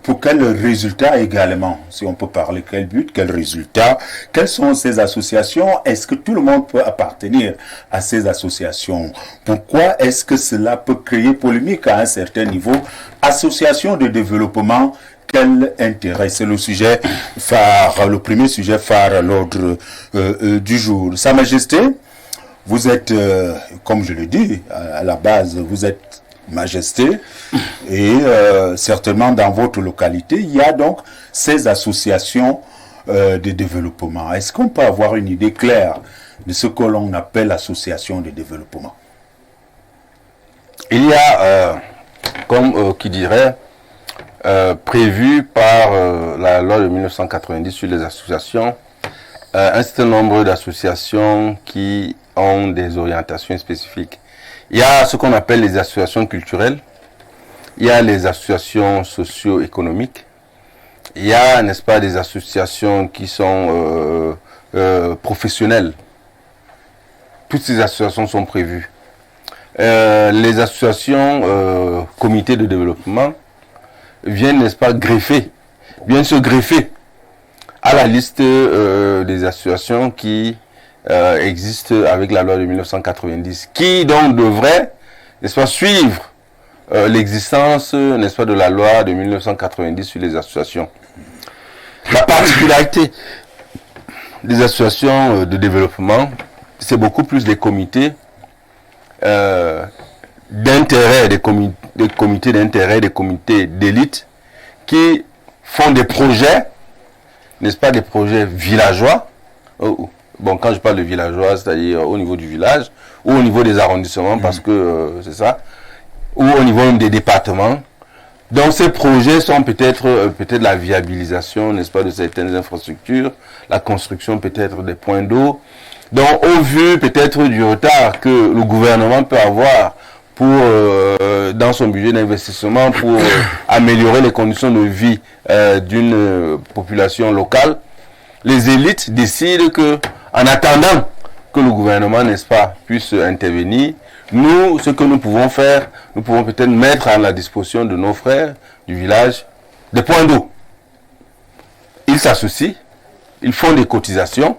pour quel résultat également, si on peut parler, quel but, quel résultat, quelles sont ces associations, est-ce que tout le monde peut appartenir à ces associations? Pourquoi est-ce que cela peut créer polémique à un certain niveau? Association de développement, quel intérêt? C'est le sujet phare, le premier sujet phare à l'ordre du jour. Sa Majesté, vous êtes, comme je le dis, à la base, vous êtes Majesté, et certainement dans votre localité, il y a donc ces associations de développement. Est-ce qu'on peut avoir une idée claire de ce que l'on appelle association de développement? Il y a, comme qui dirait, prévu par la loi de 1990 sur les associations, un certain nombre d'associations qui ont des orientations spécifiques. Il y a ce qu'on appelle les associations culturelles, il y a les associations socio-économiques, il y a, n'est-ce pas, des associations qui sont professionnelles. Toutes ces associations sont prévues. Les associations comités de développement viennent, n'est-ce pas, greffer viennent se greffer à la liste des associations qui existent avec la loi de 1990, qui donc devrait, n'est-ce pas, suivre l'existence, n'est-ce pas, de la loi de 1990 sur les associations. La particularité des associations de développement, c'est beaucoup plus des comités d'intérêt, des comités d'intérêt, des comités d'élite qui font des projets, n'est-ce pas, des projets villageois. Bon, quand je parle de villageois, c'est-à-dire au niveau du village ou au niveau des arrondissements, parce que c'est ça, ou au niveau des départements. Donc ces projets sont peut-être la viabilisation, n'est-ce pas, de certaines infrastructures, la construction peut-être des points d'eau. Donc au vu peut-être du retard que le gouvernement peut avoir pour dans son budget d'investissement pour améliorer les conditions de vie d'une population locale, les élites décident que, en attendant que le gouvernement, n'est-ce pas, puisse intervenir, nous, ce que nous pouvons faire, nous pouvons peut-être mettre à la disposition de nos frères du village des points d'eau. Ils s'associent, ils font des cotisations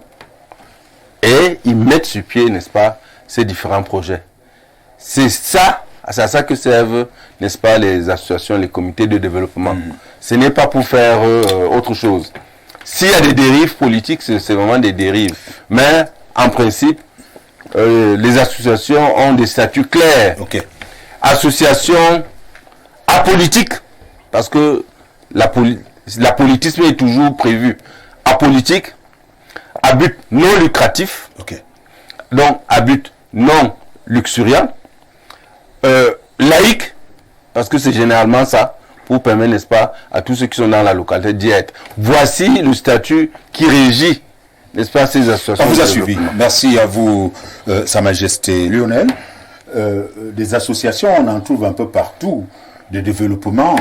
et ils mettent sur pied, n'est-ce pas, ces différents projets. C'est à ça que servent, n'est-ce pas, les associations, les comités de développement. Ce n'est pas pour faire autre chose. S'il y a des dérives politiques, c'est vraiment des dérives. Mais, en principe, les associations ont des statuts clairs. Ok. Association apolitique, parce que la politisme est toujours prévu. Apolitique, à but non lucratif, Ok. donc à but non luxuriant, laïque, parce que c'est généralement ça, pour permettre, n'est-ce pas, à tous ceux qui sont dans la localité d'y être. Voici le statut qui régit, n'est-ce pas, ces associations. On vous a suivi. Merci à vous, Sa Majesté Lionel. Des associations, on en trouve un peu partout, de développement.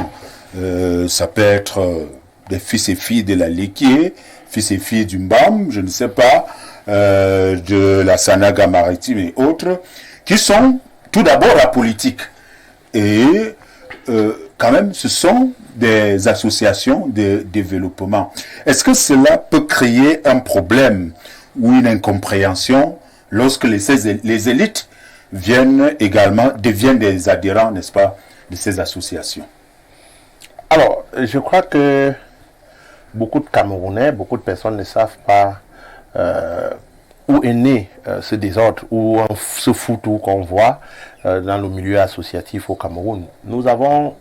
Ça peut être des fils et filles de la Liquier, fils et filles du Mbam, je ne sais pas, de la Sanaga maritime et autres, qui sont tout d'abord apolitiques. Et quand même, ce sont des associations de développement. Est-ce que cela peut créer un problème ou une incompréhension lorsque les élites deviennent des adhérents, n'est-ce pas, de ces associations? Alors, je crois que beaucoup de Camerounais, beaucoup de personnes ne savent pas où est né ce désordre, ou ce foutou qu'on voit dans le milieu associatif au Cameroun. Nous avons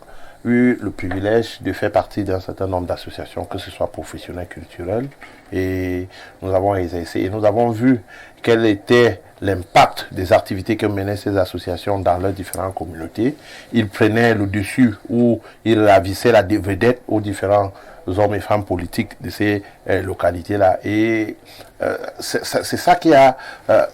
eu le privilège de faire partie d'un certain nombre d'associations, que ce soit professionnelles, culturelles, et nous avons exercé, et nous avons vu quel était l'impact des activités que menaient ces associations dans leurs différentes communautés. Ils prenaient le dessus ou ils ravissaient la vedette aux différents hommes et femmes politiques de ces localités-là. Et c'est ça qui a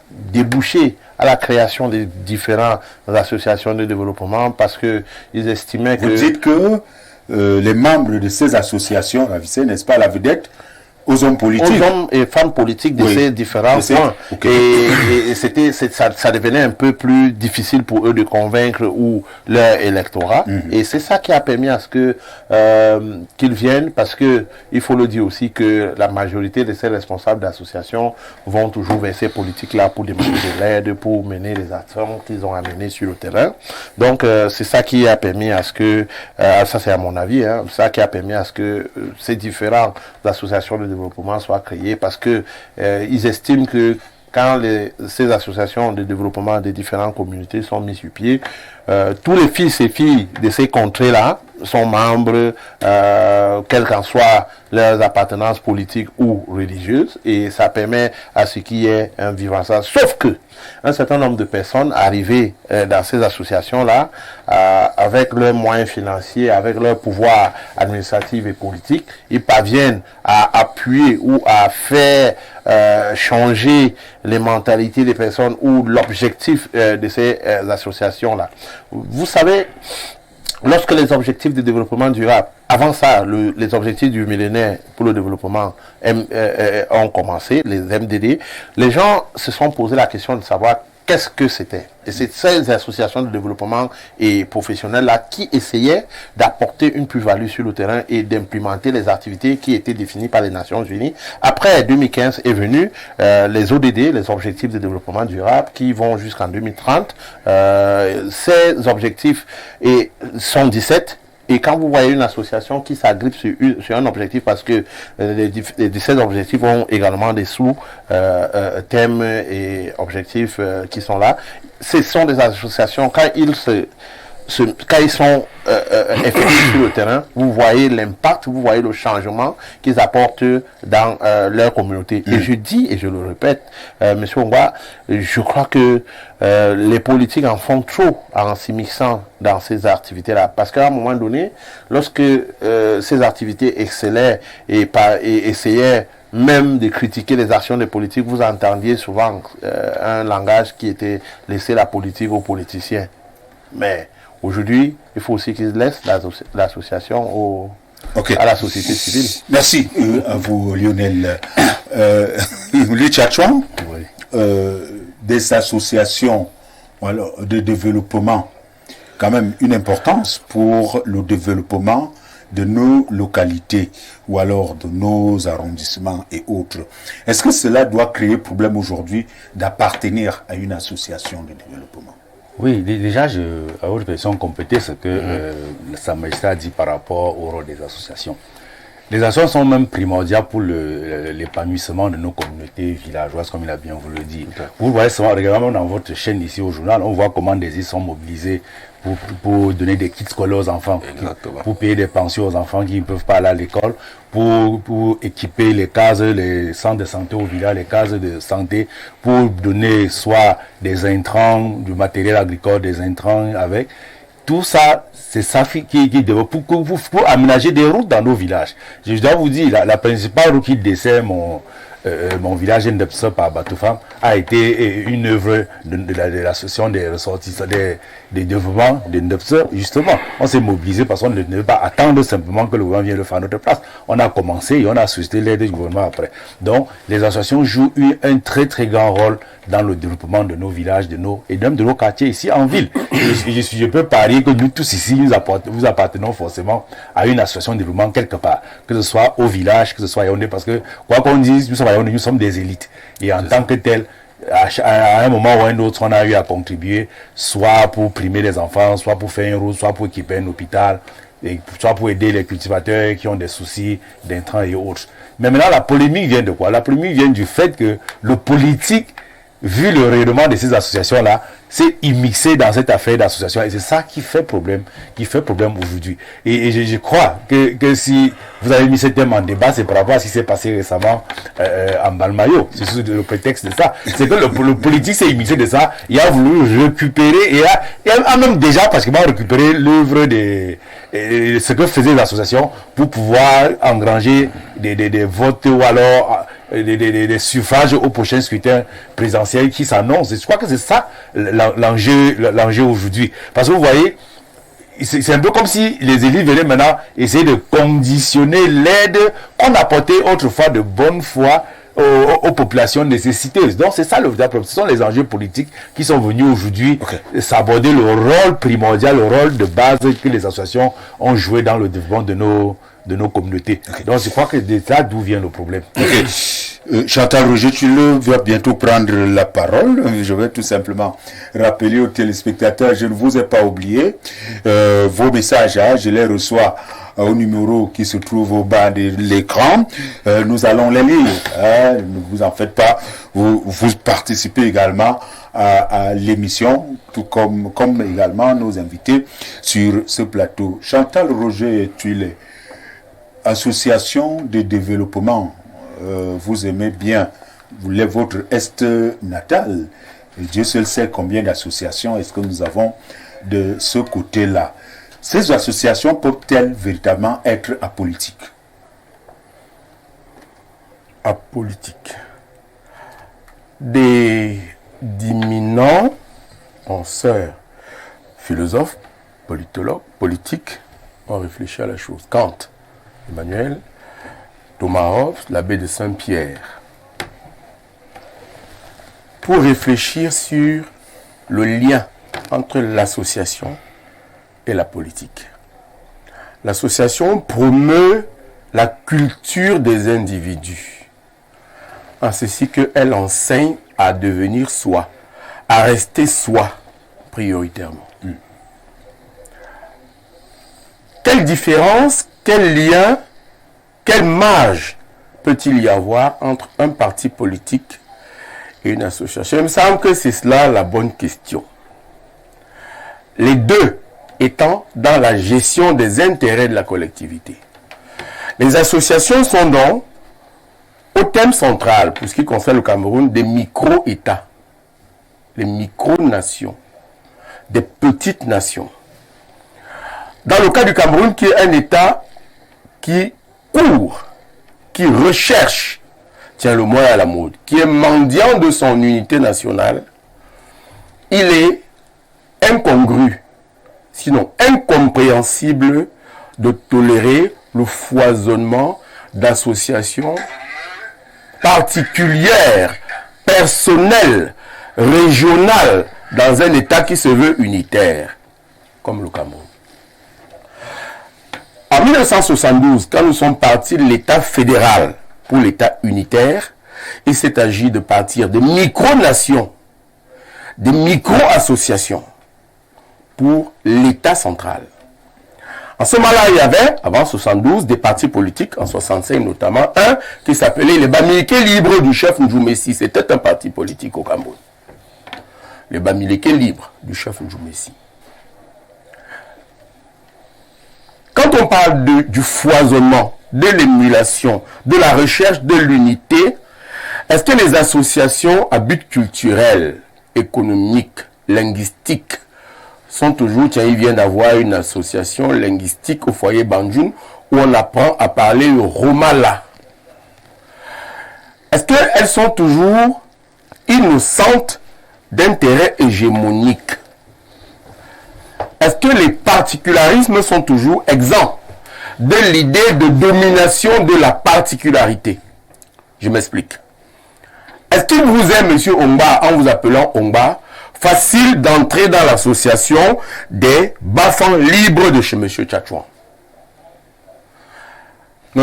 débouché à la création des différentes associations de développement, parce qu'ils estimaient que... Vous dites que les membres de ces associations ravissaient, n'est-ce pas, la vedette aux hommes politiques. Aux hommes et femmes politiques de ces différents points. Okay. Et ça devenait un peu plus difficile pour eux de convaincre leur électorat. Et c'est ça qui a permis à ce que qu'ils viennent, parce que il faut le dire aussi que la majorité de ces responsables d'associations vont toujours vers ces politiques-là pour demander de l'aide, pour mener les actions qu'ils ont à mener sur le terrain. Donc c'est ça qui a permis à ce que, ça c'est à mon avis, hein, ça qui a permis à ce que ces différentes associations de développement soient créées, parce que ils estiment que quand ces associations de développement des différentes communautés sont mises sur pied, tous les fils et filles de ces contrées-là sont membres, quelle qu'en soit leurs appartenances politiques ou religieuses, et ça permet à ce qu'il y ait un vivant-ça. Sauf que un certain nombre de personnes arrivées dans ces associations-là, avec leurs moyens financiers, avec leur pouvoir administratif et politique, ils parviennent à appuyer ou à faire changer les mentalités des personnes ou l'objectif de ces associations-là. Vous savez, lorsque les objectifs de développement durable, avant ça, les objectifs du millénaire pour le développement ont commencé, les MDD, les gens se sont posé la question de savoir qu'est-ce que c'était? Et c'est ces associations de développement et professionnelles-là qui essayaient d'apporter une plus-value sur le terrain et d'implémenter les activités qui étaient définies par les Nations Unies. Après 2015 est venu les ODD, les objectifs de développement durable, qui vont jusqu'en 2030. Ces objectifs sont 17. Et quand vous voyez une association qui s'agrippe sur un objectif, parce que les 17 objectifs ont également des sous-thèmes et objectifs qui sont là, ce sont des associations, quand ils sont effectifs sur le terrain, vous voyez l'impact, vous voyez le changement qu'ils apportent dans leur communauté. Et je dis, et je le répète, Monsieur Ongwa, je crois que les politiques en font trop en s'immisçant dans ces activités-là. Parce qu'à un moment donné, lorsque ces activités excellaient et essayaient même de critiquer les actions des politiques, vous entendiez souvent un langage qui était laissé la politique aux politiciens. Mais aujourd'hui, il faut aussi qu'ils laissent l'association à la société civile. Merci à vous, Lionel. Le Tchatchouan, des associations de développement, quand même une importance pour le développement de nos localités ou alors de nos arrondissements et autres. Est-ce que cela doit créer problème aujourd'hui d'appartenir à une association de développement? Oui, déjà, à votre question compléter ce que Sa Majesté a dit par rapport au rôle des associations. Les associations sont même primordiales pour l'épanouissement de nos communautés villageoises, comme il a bien voulu le dire. Vous voyez souvent, régulièrement dans votre chaîne ici au journal, on voit comment des îles sont mobilisées pour donner des kits scolaires aux enfants, pour payer des pensions aux enfants qui ne peuvent pas aller à l'école, pour équiper les cases, les centres de santé au village, les cases de santé, pour donner soit des intrants, du matériel agricole, des intrants avec. Tout ça, c'est ça qui pour aménager des routes dans nos villages. Je dois vous dire, la principale route qui dessert mon village Ndepsa par Batoufam a été une œuvre de l'association des ressortissants, des développements de Ndepsa. Justement, on s'est mobilisé parce qu'on ne devait pas attendre simplement que le gouvernement vienne le faire à notre place. On a commencé et on a suscité l'aide du gouvernement après. Donc, les associations jouent un très très grand rôle dans le développement de nos villages, et même de nos quartiers ici en ville. Je peux parier que nous tous ici, nous appartenons forcément à une association de développement quelque part, que ce soit au village, que ce soit à Yaoundé, parce que quoi qu'on dise, nous sommes des élites. Et en tant que tels, à un moment ou à un autre, on a eu à contribuer, soit pour primer les enfants, soit pour faire une route, soit pour équiper un hôpital, soit pour aider les cultivateurs qui ont des soucis d'intrants et autres. Mais maintenant, la polémique vient de quoi? La polémique vient du fait que le politique, vu le rayonnement de ces associations-là, s'est immixé dans cette affaire d'association. Et c'est ça qui fait problème aujourd'hui. Et je crois que si vous avez mis ce thème en débat, c'est par rapport à ce qui s'est passé récemment en Balmayo. C'est sous le prétexte de ça. C'est que le politique s'est immixé de ça. Il a voulu récupérer, et a même déjà pratiquement récupéré l'œuvre ce que faisaient les associations pour pouvoir engranger des votes ou alors des suffrages au prochain scrutin présidentiel qui s'annonce. Je crois que c'est ça l'enjeu aujourd'hui. Parce que vous voyez, c'est un peu comme si les élites venaient maintenant essayer de conditionner l'aide qu'on apportait autrefois de bonne foi aux populations nécessiteuses. Donc c'est ça le vrai problème. Ce sont les enjeux politiques qui sont venus aujourd'hui s'aborder le rôle primordial, le rôle de base que les associations ont joué dans le développement de nos communautés. Donc je crois que c'est là d'où vient le problème. Chantal Roger, tu vas bientôt prendre la parole. Je vais tout simplement rappeler aux téléspectateurs, je ne vous ai pas oublié. Vos messages, je les reçois au numéro qui se trouve au bas de l'écran. Nous allons les lire. Ne vous en faites pas. Vous participez également à l'émission, tout comme également nos invités sur ce plateau. Chantal Roger, tu es association de développement. Vous aimez bien, votre Est natal. Et Dieu seul sait combien d'associations est-ce que nous avons de ce côté-là. Ces associations peuvent-elles véritablement être apolitiques? Apolitiques. Des d'éminents penseurs, philosophes, politologues, politiques ont réfléchi à la chose. Kant, Emmanuel, Thomas Hobbes, l'abbé de Saint-Pierre, pour réfléchir sur le lien entre l'association et la politique. L'association promeut la culture des individus, en ceci qu'elle enseigne à devenir soi, à rester soi prioritairement. Quelle différence, quel lien, quelle marge peut-il y avoir entre un parti politique et une association? Il me semble que c'est cela la bonne question. Les deux étant dans la gestion des intérêts de la collectivité. Les associations sont donc au thème central, pour ce qui concerne le Cameroun, des micro-États, les micro-nations, des petites nations. Dans le cas du Cameroun, qui est un État qui court, qui recherche, tiens le mot à la mode, qui est mendiant de son unité nationale, il est incongru, sinon incompréhensible, de tolérer le foisonnement d'associations particulières, personnelles, régionales, dans un État qui se veut unitaire, comme le Cameroun. En 1972, quand nous sommes partis de l'État fédéral pour l'État unitaire, il s'est agi de partir de micro-nations, des micro-associations pour l'État central. En ce moment-là, il y avait, avant 72, des partis politiques, en 65 notamment, un qui s'appelait les Bamileke libres du chef Ndjoumessi. C'était un parti politique au Cameroun. Les Bamileke libres du chef Ndjoumessi. Quand on parle du foisonnement, de l'émulation, de la recherche de l'unité, est-ce que les associations à but culturel, économique, linguistique sont toujours, tiens, il vient d'avoir une association linguistique au foyer Bandjoun où on apprend à parler le Romala. Est-ce qu'elles sont toujours innocentes d'intérêts hégémoniques? Est-ce que les particularismes sont toujours exempts de l'idée de domination de la particularité? Je m'explique. Est-ce qu'il vous est, monsieur Ongba, en vous appelant Ongba, facile d'entrer dans l'association des Bafans libres de chez monsieur Tchatchouan? Ce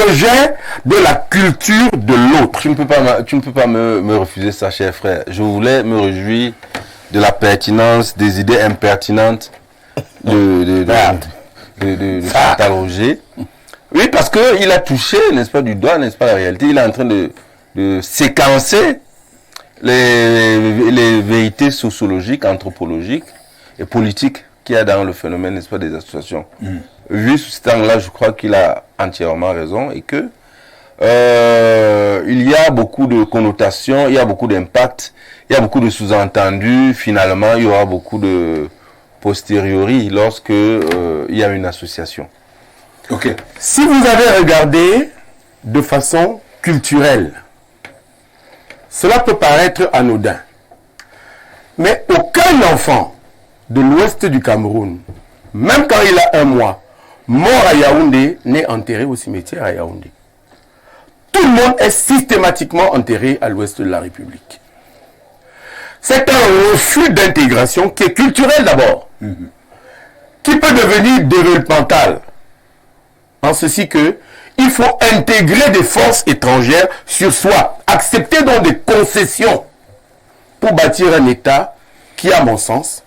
rejet de la culture de l'autre. Tu ne peux pas me refuser ça, cher frère. Je voulais me réjouir de la pertinence des idées impertinentes de Chantal Roger. Oui, parce qu'il a touché, n'est-ce pas, du doigt, n'est-ce pas, la réalité. Il est en train de séquencer les vérités sociologiques, anthropologiques et politiques qu'il y a dans le phénomène, n'est-ce pas, des associations. Vu sous cet angle-là, je crois qu'il a entièrement raison et que il y a beaucoup de connotations, il y a beaucoup d'impact, il y a beaucoup de sous-entendus. Finalement, il y aura beaucoup de posteriori lorsque il y a une association. Ok. Si vous avez regardé de façon culturelle, cela peut paraître anodin. Mais aucun enfant de l'ouest du Cameroun, même quand il a 1 mois, mort à Yaoundé, n'est enterré au cimetière à Yaoundé. Tout le monde est systématiquement enterré à l'ouest de la République. C'est un refus d'intégration qui est culturel d'abord, qui peut devenir développemental, en ceci que il faut intégrer des forces étrangères sur soi, accepter donc des concessions pour bâtir un État qui, à mon sens,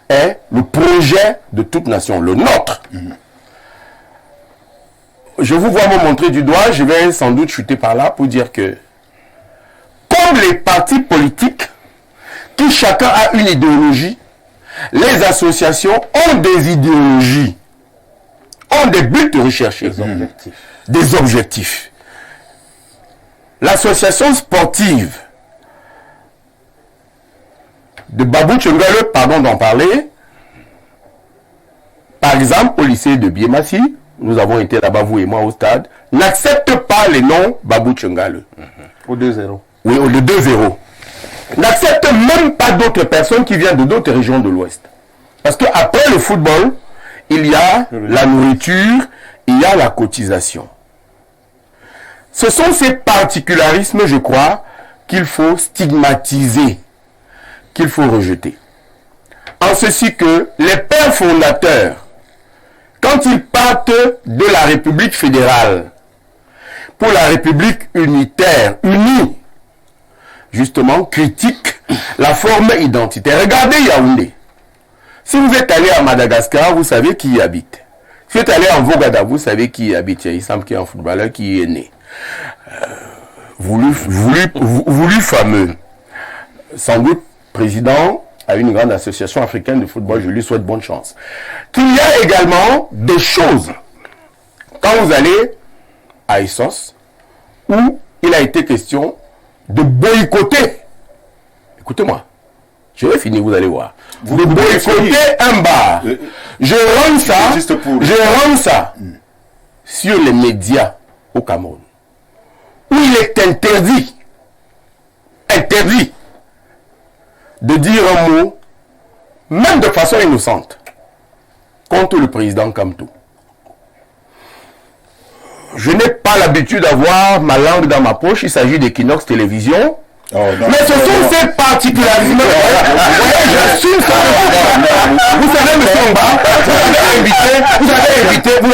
est le projet de toute nation, le nôtre. Je vous vois me montrer du doigt, je vais sans doute chuter par là pour dire que, comme les partis politiques, qui chacun a une idéologie, les associations ont des idéologies, ont des buts recherchés, des objectifs. L'association sportive de Babou Tchengale, pardon d'en parler, par exemple au lycée de Biemassi, nous avons été là-bas, vous et moi, au stade, n'accepte pas les noms Babou Tchengale. Au 2-0. Oui, au 2-0. N'accepte même pas d'autres personnes qui viennent de d'autres régions de l'Ouest. Parce qu'après le football, il y a la nourriture, il y a la cotisation. Ce sont ces particularismes, je crois, qu'il faut stigmatiser. qu'il faut rejeter. En ceci que les pères fondateurs, quand ils partent de la République fédérale pour la République unitaire, unie, justement, critiquent la forme identitaire. Regardez Yaoundé. Si vous êtes allé à Madagascar, vous savez qui y habite. Si vous êtes allé en Vogada, vous savez qui y habite. Il semble qu'il y a un footballeur qui y est né. Voulu fameux. Sans doute, président à une grande association africaine de football, je lui souhaite bonne chance. Qu'il y a également des choses. Quand vous allez à Essos, où il a été question de boycotter. Écoutez-moi. Je vais finir, vous allez voir. De boycotter un bar. Je rends ça sur les médias au Cameroun. Où il est interdit de dire un mot, même de façon innocente, contre le président Kamto. Je n'ai pas l'habitude d'avoir ma langue dans ma poche, il s'agit d'Equinox Télévision. Oh, non, mais ce sont ces particularités. J'assume ça. Vous savez, M. Omba, vous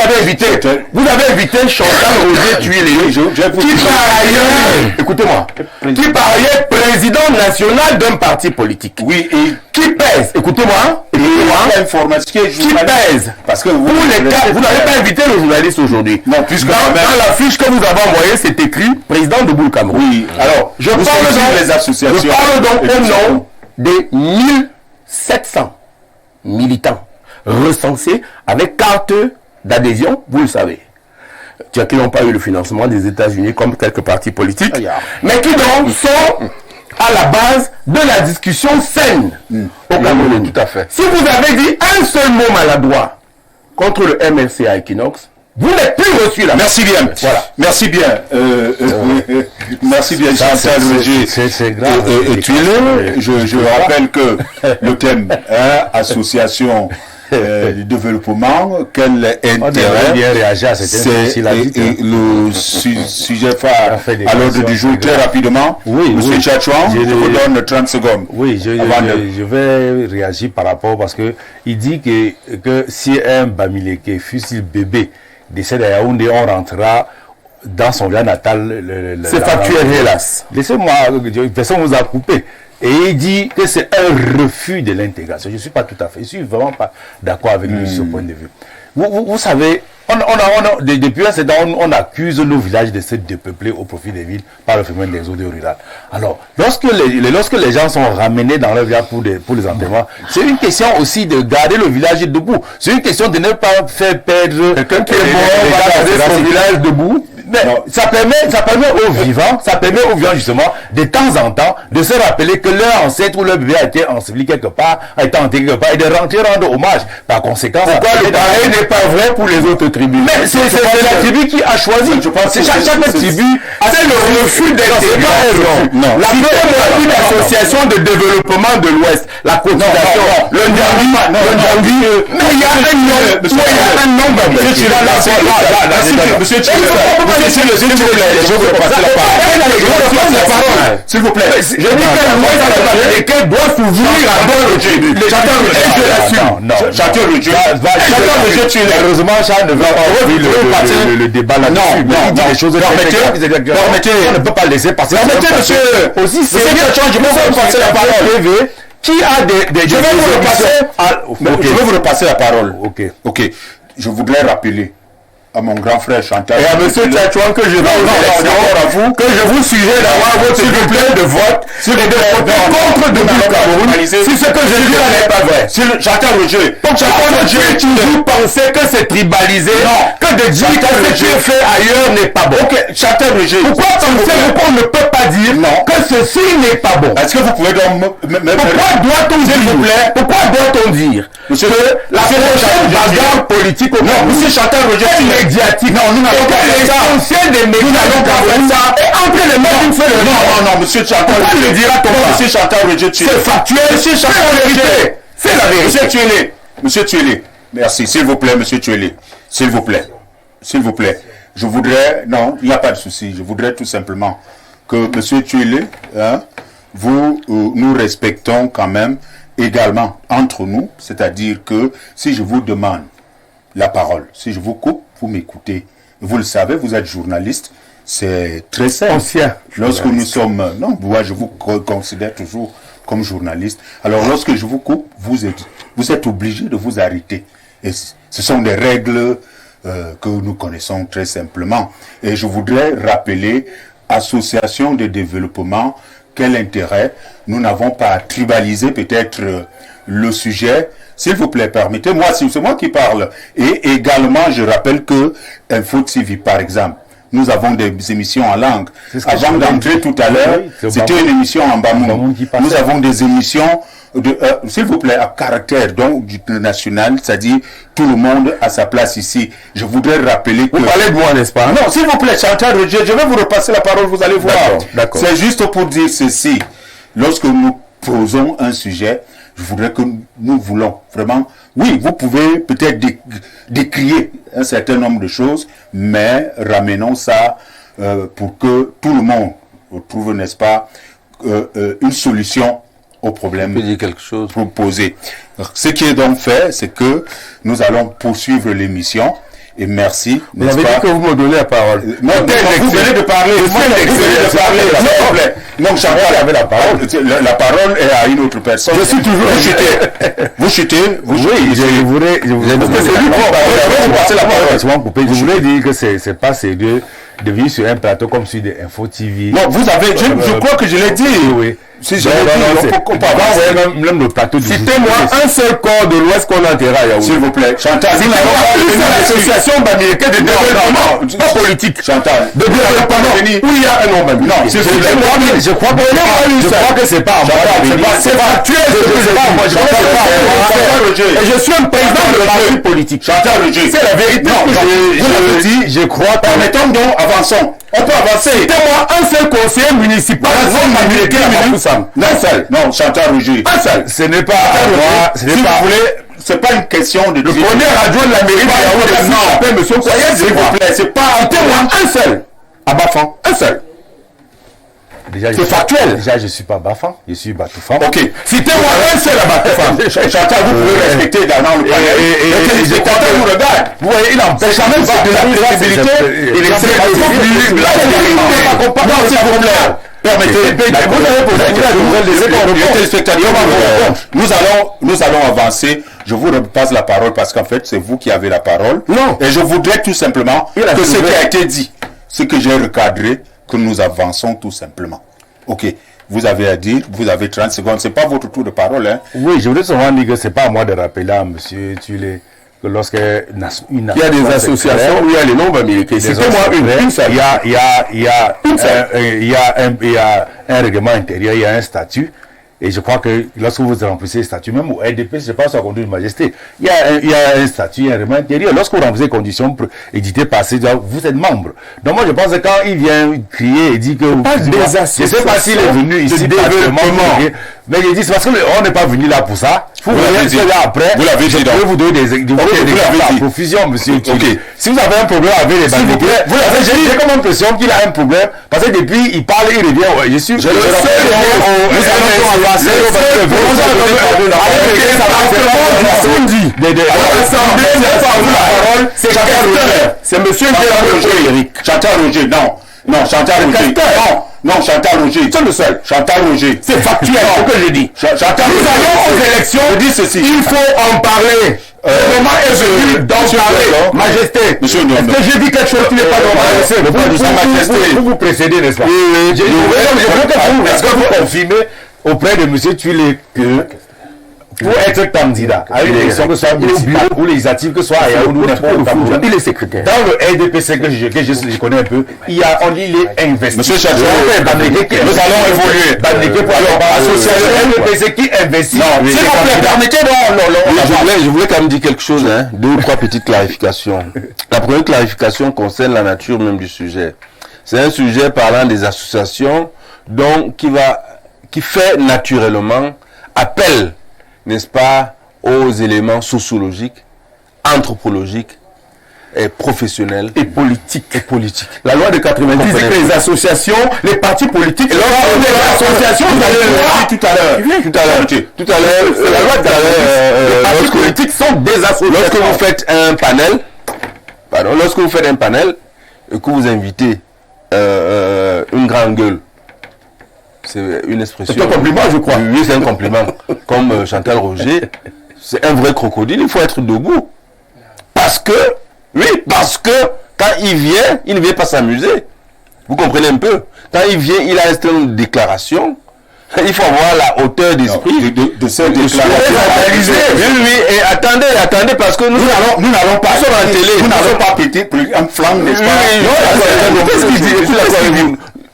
avez invité Chantal Roger Tuilé, qui par ailleurs, écoutez-moi, qui par ailleurs président national d'un parti politique. Oui, et qui pèse, écoutez-moi, qui pèse, parce que vous n'avez pas invité le journaliste aujourd'hui. Non, puisque dans la fiche que vous avez envoyée, c'est écrit président de Boule Cameroun. Oui, alors, je parle donc au nom des 1700 militants recensés avec carte d'adhésion, vous le savez, qui n'ont pas eu le financement des États-Unis comme quelques partis politiques, mais qui donc sont à la base de la discussion saine au Cameroun. Tout à fait. Si vous avez dit un seul mot maladroit contre le MLC à Equinox, vous n'êtes plus reçu là. Merci bien. Voilà. Merci bien. Merci bien, Chantal Roger. C'est grave. Je rappelle que le thème association de développement, quel intérêt, c'est le sujet phare à l'ordre du jour. Très rapidement, Monsieur Tchatchouan, je vous donne 30 secondes. Oui, je vais réagir par rapport parce que il dit que si un Bamileke fut-il bébé décède à Yaoundé, on rentrera dans son lieu natal. C'est factuel, hélas. Laissez-moi, personne vous a coupé. Et il dit que c'est un refus de l'intégration. Je ne suis pas tout à fait, je ne suis vraiment pas d'accord avec lui sur ce point de vue. Vous savez, depuis un certain temps, on accuse nos villages de se dépeupler au profit des villes par le phénomène d'exode rural. Alors, lorsque les gens sont ramenés dans leur village pour les enterrements, c'est une question aussi de garder le village debout. C'est une question de ne pas faire perdre quelqu'un qui est mort, va garder son village debout. Mais ça permet aux vivants, justement, de temps en temps, de se rappeler que leur ancêtre ou leur bébé a été enseveli quelque part, a été enterré quelque part, et de rendre hommage. Par conséquent, pourquoi le pareil n'est pas vrai pour les autres tribus? Mais c'est la tribu qui a choisi. Je pense que chaque tribu a le refus d'intégration. Non. La première association de développement de l'Ouest, la cotisation, le Ndjambi, il y a un nombre. Monsieur s'il vous plaît, je dis que l'Ouest doit s'ouvrir à d'autres tribus. Chacun le Dieu. Heureusement, Charles ne veut pas ouvrir le débat là-dessus. Non, des choses permettez, on ne peut pas laisser passer. Permettez, monsieur. Aussi, c'est je peux vous passer la parole. Qui a des je vais vous repasser la parole. Ok. Je voudrais rappeler à mon grand frère Chantal. Et à M. Tchatchouan que je vais que je vous suggère d'avoir votre bulletin de vote et de voter contre de Cameroun si ce que je dis là n'est pas vrai. Chantal Roger. Chantal Roger, toujours pensé que c'est tribalisé, que de dire que ce qui est fait ailleurs n'est pas bon. Ok, Chantal Roger. Pourquoi pensez-vous qu'on ne peut pas dire que ceci n'est pas bon? Est-ce que vous pouvez donc pourquoi doit-on dire? Pourquoi doit-on dire Monsieur la prochaine bagarre politique au Cameroun? Monsieur Chantal Roger, médiatique. Non, nous n'avons pas l'essentiel des médias. Nous n'avons pas fait ça. Et entre les mains d'une seule. Non, monsieur Chantal. Pourquoi le dira-t-on pas? Monsieur Chantal Roger, c'est factuel. Monsieur Chantal Roger. C'est la vérité. Monsieur Tuélé. Merci. S'il vous plaît, monsieur Tuélé. S'il vous plaît. Je voudrais. Non, il n'y a pas de souci. Je voudrais tout simplement que monsieur Tuélé nous respectons quand même également entre nous, c'est-à-dire que si je vous demande la parole, si je vous coupe, vous m'écoutez. Vous le savez, vous êtes journaliste, c'est très simple. Ancien. Lorsque nous sommes... Non, moi je vous considère toujours comme journaliste. Alors lorsque je vous coupe, vous êtes obligé de vous arrêter. Et ce sont des règles que nous connaissons très simplement. Et je voudrais rappeler, association de développement, quel intérêt? Nous n'avons pas à tribaliser peut-être le sujet. S'il vous plaît, permettez-moi, c'est moi qui parle. Et également, je rappelle que Info TV, par exemple, nous avons des émissions en langue. Avant d'entrer tout à l'heure, c'était une émission en Bamoun. Nous avons des émissions, s'il vous plaît, à caractère donc du national, c'est-à-dire tout le monde à sa place ici. Je voudrais rappeler que... Vous parlez de moi, n'est-ce pas? Non, s'il vous plaît, Chantal Roger, je vais vous repasser la parole, vous allez voir. D'accord. C'est juste pour dire ceci. Lorsque nous posons un sujet, je voudrais que nous voulons vraiment... Oui, vous pouvez peut-être décrier un certain nombre de choses, mais ramenons ça pour que tout le monde trouve, n'est-ce pas, une solution au problème proposé. Ce qui est donc fait, c'est que nous allons poursuivre l'émission. Et merci. Vous avez dit que vous me donnez la parole. Non, vous venez de parler. Vous venez de parler, s'il vous plaît. Non, Chantal avait la parole. La parole est à une autre personne. Je suis toujours... Vous chutez. Oui, je voudrais... Je voulais dire que c'est pas sérieux de venir sur un plateau comme celui de Info TV. Non, vous avez... Je crois que je l'ai dit. Oui. Si je l'ai dit, on peut pas même le plateau du... Citez-moi un seul corps de l'Ouest qu'on enterra à Yaoundé. S'il vous plaît, Chantal. Vous n'avez pas une association américaine de développement, pas politique. Chantal. De développement, où il y a un nombre américain. Non, s'il vous plaît. Je crois que c'est pas à moi. C'est factuel, c'est pas moi. Et je suis un président de parti politique. Chantal Roger. C'est la vérité. Je crois... Permettons donc, avançons. On peut avancer. Citez-moi un seul conseiller municipal américain à Bafoussam. Non, Chantal Roger. Un seul. Ce n'est pas à moi. Si vous voulez, c'est pas une question de... Le premier adjoint de la mairie de Yaoundé s'appelle M. Koyet, s'il vous plaît, c'est pas... Citez-moi un seul. À Bafan. Un seul. C'est factuel. Déjà, je ne suis pas Bafan, je suis Batoufan. Ok. Citez-moi un seul à Batoufan. Chantal, vous pouvez respecter également le panel. Et les spectateurs vous regardent. Vous voyez, il empêche même pas de la crédibilité. Il est Nous allons avancer. Je vous repasse la parole parce qu'en fait, c'est vous qui avez la parole. Non. Et je voudrais tout simplement que ce qui a été dit, ce que j'ai recadré, que nous avançons tout simplement. Ok. Vous avez à dire, vous avez 30 secondes. C'est pas votre tour de parole, hein. Oui, je voudrais seulement dire que c'est pas à moi de rappeler à monsieur Tulé que lorsque il y a des associations où il y a les nombres américains. Citez-moi une seule. Il y a un règlement intérieur, il y a un statut. Et je crois que lorsque vous remplissez le statut, même au RDP, je pense à conduire de majesté, il y a un statut, il y a un règlement intérieur. Lorsque vous remplissez les conditions éditées par ces gens, vous êtes membre. Donc moi je pense que quand il vient crier et dit que... Je ne sais pas s'il est venu ici développement. Mais il dit c'est parce qu'on n'est pas venu là pour ça. Vous l'avez dit après. Vous l'avez dit. Je peux vous donner des exemples à profusion, monsieur. Si vous avez un problème avec les banques, j'ai comme l'impression qu'il a un problème parce que depuis il parle, il revient. Je suis. C'est monsieur Eric. Chantal Roger, non, Chantal Roger, non, Chantal Roger, c'est le seul. Chantal Roger, c'est factuel, ce que je dis. Chantal Roger, aux élections, je dis ceci. Il faut en parler. Le moment est venu d'en parler. Majesté, est-ce que j'ai dit quelque chose qui n'est pas normal? Vous précédez, n'est-ce pas? Oui. Je veux que vous confirmez auprès de M. Tulé que pour être candidat à une élection, que ce soit municipale ou législative, que ce soit à Yaoundé ou n'importe où, il est secrétaire. Dans le RDPC que je connais un peu, il y a on dit les investissements. Monsieur Chachon, nous allons évoluer. Association RDPC qui investit. Non, s'il vous plaît, permettez je voulais quand même dire quelque chose, hein, 2 ou 3 petites clarifications. La première clarification concerne la nature même du sujet. C'est un sujet parlant des associations, donc qui fait naturellement appel, n'est-ce pas, aux éléments sociologiques, anthropologiques, professionnelle et politique. La loi de 90 dit que les associations, les partis politiques, tout à l'heure, la loi de les partis politiques sont des associations. Lorsque vous faites un panel, et que vous invitez une grande gueule, c'est une expression. C'est un compliment, je crois. Oui, c'est un compliment. Comme Chantal Roger, c'est un vrai crocodile, il faut être debout. Parce que quand il vient, il ne vient pas s'amuser. Vous comprenez un peu? Quand il vient, il a une déclaration. Il faut avoir la hauteur d'esprit de cette déclaration. Oui, et attendez, parce que nous n'allons pas. Nous n'allons pas péter un flanc, n'est-ce pas?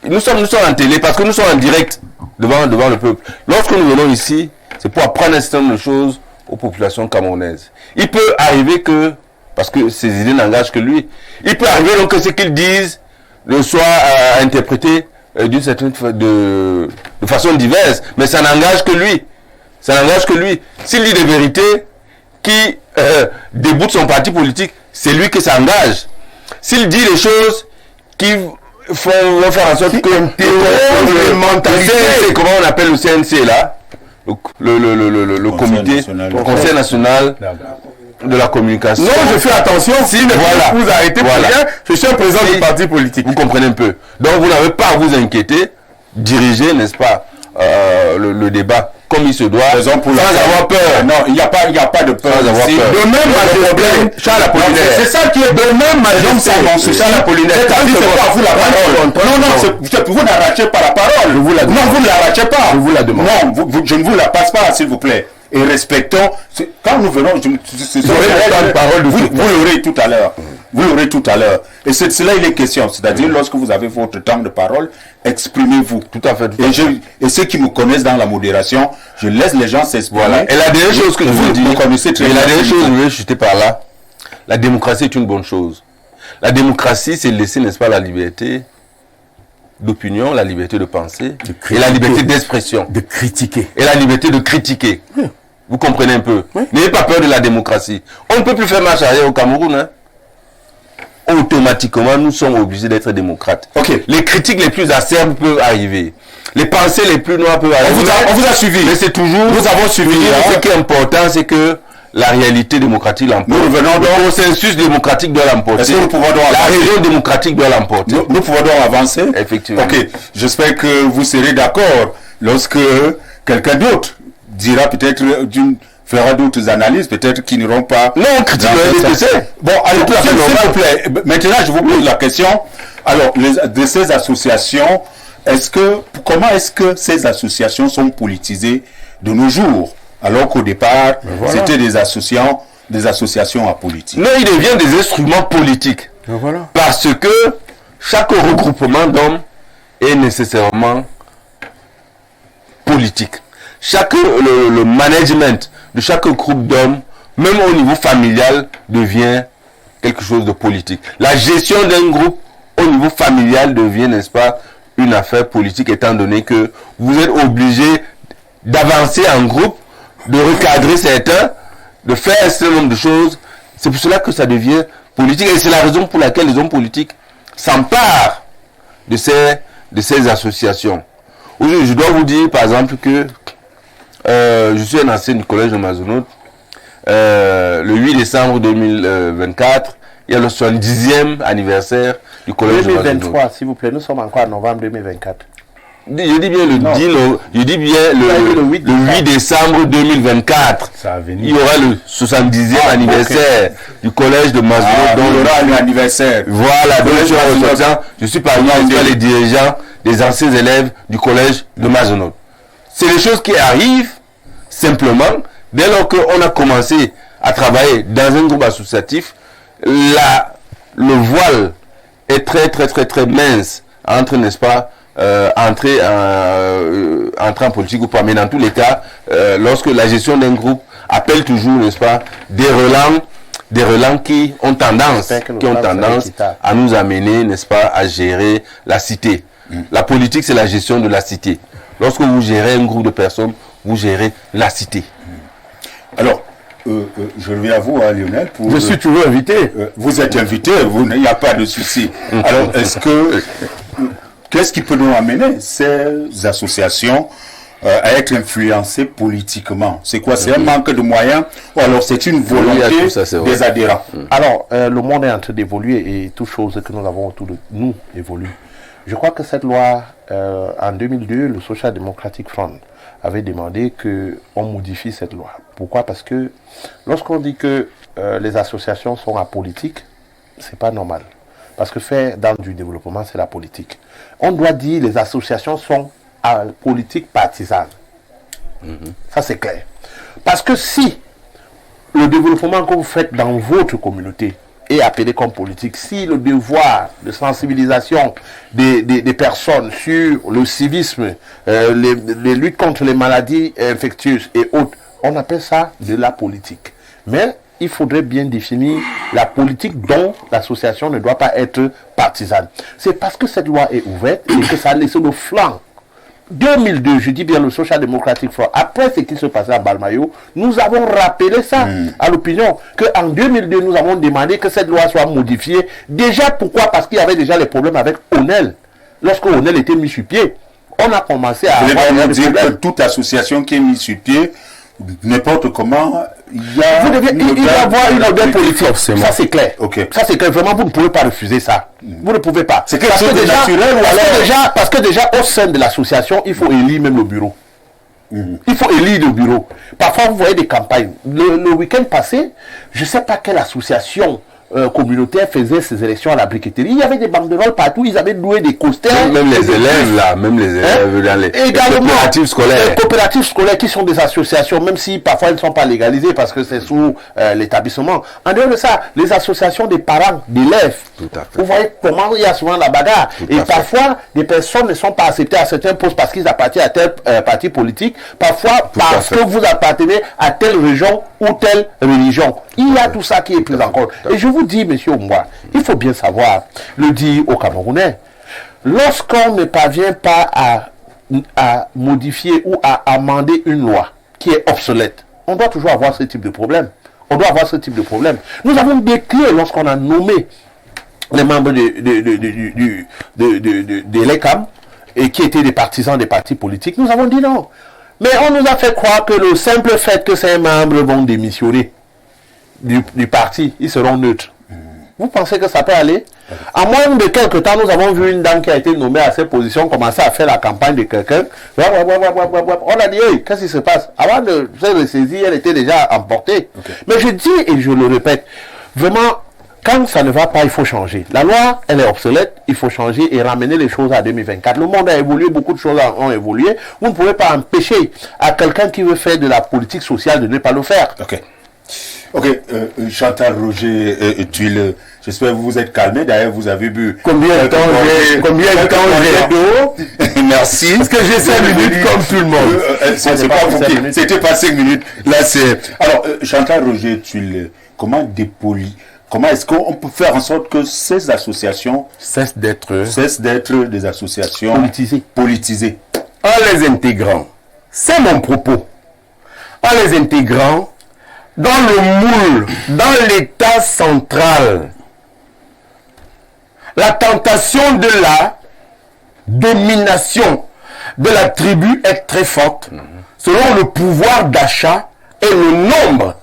Nous sommes en télé parce que nous sommes en direct devant le peuple. Lorsque nous venons ici, c'est pour apprendre un certain nombre de choses aux populations camerounaises. Il peut arriver que, parce que ses idées n'engagent que lui, il peut arriver donc que ce qu'ils disent soit interprété de façon diverse, mais ça n'engage que lui. S'il dit des vérités qui déboutent son parti politique, c'est lui que ça engage. S'il dit des choses qui vont faire en sorte que c'est comment on appelle le CNC là, le comité, le Conseil national de la communication. Non, je fais attention. Si vous arrêtez pour rien, je suis un président du parti politique. Vous comprenez un peu. Donc vous n'avez pas à vous inquiéter, diriger, n'est-ce pas, le débat comme il se doit, sans avoir peur. Non, il n'y a pas de peur. Sans avoir peur. De même, Charles Apollinaire. C'est ça qui est de même, c'est Charles Apollinaire. C'est pas vous la parole. Non, vous n'arrachez pas la parole. Non, vous ne l'arrachez pas. Je vous la demande. Non, je ne vous la passe pas, s'il vous plaît. Et respectons. Quand nous venons, vous l'aurez tout à l'heure. Vous l'aurez tout à l'heure. Et c'est de cela il est question. C'est-à-dire, lorsque vous avez votre temps de parole, exprimez-vous. Tout à fait. Et ceux qui me connaissent dans la modération, je laisse les gens s'exprimer. Voilà. Et la dernière chose que je veux dire, vous connaissez très bien. La dernière chose, je vais chuter par là. La démocratie est une bonne chose. La démocratie, c'est laisser, n'est-ce pas, la liberté d'opinion, la liberté de penser, et la liberté d'expression. De critiquer. Et la liberté de critiquer. Vous comprenez un peu. N'ayez pas peur de la démocratie. On ne peut plus faire marche arrière au Cameroun. Hein. Automatiquement, nous sommes obligés d'être démocrates. Les critiques les plus acerbes peuvent arriver. Les pensées les plus noires peuvent arriver. On vous a suivi. Mais c'est toujours... Nous avons suivi. Ce qui est important, c'est que la réalité démocratique l'emporte. Nous revenons donc... Le consensus démocratique doit l'emporter. Est-ce que nous pouvons donc la région démocratique doit l'emporter. Nous pouvons donc avancer. Effectivement. Ok. J'espère que vous serez d'accord lorsque quelqu'un d'autre dira peut-être fera d'autres analyses, peut-être qui n'iront pas... Non, critique le DPC. Bon, alors, s'il vous plaît, maintenant je vous pose la question. Alors, de ces associations, comment est-ce que ces associations sont politisées de nos jours, alors qu'au départ, c'était des associations apolitiques? Non, ils deviennent des instruments politiques. Parce que chaque regroupement d'hommes est nécessairement politique. Le management de chaque groupe d'hommes, même au niveau familial, devient quelque chose de politique. La gestion d'un groupe au niveau familial devient, n'est-ce pas, une affaire politique, étant donné que vous êtes obligé d'avancer en groupe, de recadrer certains, de faire un certain nombre de choses. C'est pour cela que ça devient politique. Et c'est la raison pour laquelle les hommes politiques s'emparent de ces associations. Aujourd'hui, je dois vous dire, par exemple, que je suis un ancien du collège de Mazenod. Le 8 décembre 2024, il y a le 70e anniversaire du collège de Mazenod. 2023, s'il vous plaît, nous sommes encore en novembre 2024. Je dis bien le 8 décembre 2024. Il y aura le 70e anniversaire du collège de Mazenod. Donc il y aura un anniversaire. Voilà, donc je suis parmi les dirigeants des anciens élèves du collège de Mazenod. C'est les choses qui arrivent simplement dès lors qu'on a commencé à travailler dans un groupe associatif. Le voile est très mince entre, n'est-ce pas, entrer en politique ou pas. Mais dans tous les cas, lorsque la gestion d'un groupe appelle toujours, n'est-ce pas, des relents qui ont tendance à nous amener, n'est-ce pas, à gérer la cité. La politique, c'est la gestion de la cité. Lorsque vous gérez un groupe de personnes, vous gérez la cité. Alors, je reviens à vous, hein, Lionel. Je suis toujours invité. Vous êtes invité, il n'y a pas de souci. Alors, qu'est-ce qui peut nous amener ces associations à être influencées politiquement? C'est quoi? C'est un manque de moyens ou alors c'est une volonté des adhérents? Alors, le monde est en train d'évoluer et toute chose que nous avons autour de nous évolue. Je crois que cette loi, en 2002, le Social Democratic Front avait demandé qu'on modifie cette loi. Pourquoi? Parce que lorsqu'on dit que les associations sont apolitiques, c'est pas normal. Parce que faire dans du développement, c'est la politique. On doit dire les associations sont politiques partisanes. Ça, c'est clair. Parce que si le développement que vous faites dans votre communauté est appelé comme politique, si le devoir de sensibilisation des personnes sur le civisme, les luttes contre les maladies infectieuses et autres, on appelle ça de la politique. Mais il faudrait bien définir la politique dont l'association ne doit pas être partisane. C'est parce que cette loi est ouverte et que ça a laissé le flanc. 2002, je dis bien le Social Democratic Front, après ce qui se passait à Balmayo, nous avons rappelé ça à l'opinion, qu'en 2002, nous avons demandé que cette loi soit modifiée. Déjà, pourquoi? Parce qu'il y avait déjà les problèmes avec Onel. Lorsque Onel était mis sur pied, on a commencé à avoir des problèmes. Que toute association qui est mise sur pied, n'importe comment, il y a avoir une odeur politique. Forcément. Ça c'est clair. Okay. Ça c'est clair. Vraiment, vous ne pouvez pas refuser ça. Vous ne pouvez pas. C'est quelque chose de naturel ou alors... Parce que déjà, au sein de l'association, il faut élire même le bureau. Il faut élire le bureau. Parfois, vous voyez des campagnes. Le week-end passé, je ne sais pas quelle association communautaire faisait ces élections à la briqueterie. Il y avait des banderoles partout, ils avaient loué des coasters. Même les élèves là, même les élèves dans les coopératives scolaires. Les coopératives scolaires qui sont des associations, même si parfois elles ne sont pas légalisées parce que c'est sous l'établissement. En dehors de ça, les associations des parents, d'élèves. Tout à fait. Vous voyez comment il y a souvent la bagarre. Et parfois, des personnes ne sont pas acceptées à certains postes parce qu'ils appartiennent à tel parti politique. Parfois, parce que vous appartenez à telle région ou telle religion. Il y a tout ça qui est pris en compte. Et je vous dis, monsieur Omwa, il faut bien savoir, le dire aux Camerounais, lorsqu'on ne parvient pas à modifier ou à amender une loi qui est obsolète, on doit toujours avoir ce type de problème. On doit avoir ce type de problème. Nous avons déclaré lorsqu'on a nommé les membres de l'ECAM et qui étaient des partisans des partis politiques, nous avons dit non. Mais on nous a fait croire que le simple fait que ces membres vont démissionner du parti, ils seront neutres. Vous pensez que ça peut aller? En moins de quelques temps, nous avons vu une dame qui a été nommée à cette position commencer à faire la campagne de quelqu'un. On a dit, hey, qu'est-ce qui se passe? Avant de se ressaisir, elle était déjà emportée. Okay. Mais je dis, et je le répète, vraiment, quand ça ne va pas, il faut changer. La loi, elle est obsolète, il faut changer et ramener les choses à 2024. Le monde a évolué, beaucoup de choses ont évolué. Vous ne pouvez pas empêcher à quelqu'un qui veut faire de la politique sociale de ne pas le faire. Ok, Chantal Roger, j'espère que vous vous êtes calmé. D'ailleurs, vous avez bu. Combien de temps j'ai d'eau? Merci. Parce que j'ai 5 minutes comme tout le monde. C'est pas compliqué. C'était pas 5 minutes. Là, c'est. Alors, Chantal Roger, comment est-ce qu'on peut faire en sorte que ces associations cessent d'être des associations politisées En les intégrant, c'est mon propos, en les intégrant dans le moule, dans l'État central, la tentation de la domination de la tribu est très forte, selon le pouvoir d'achat et le nombre.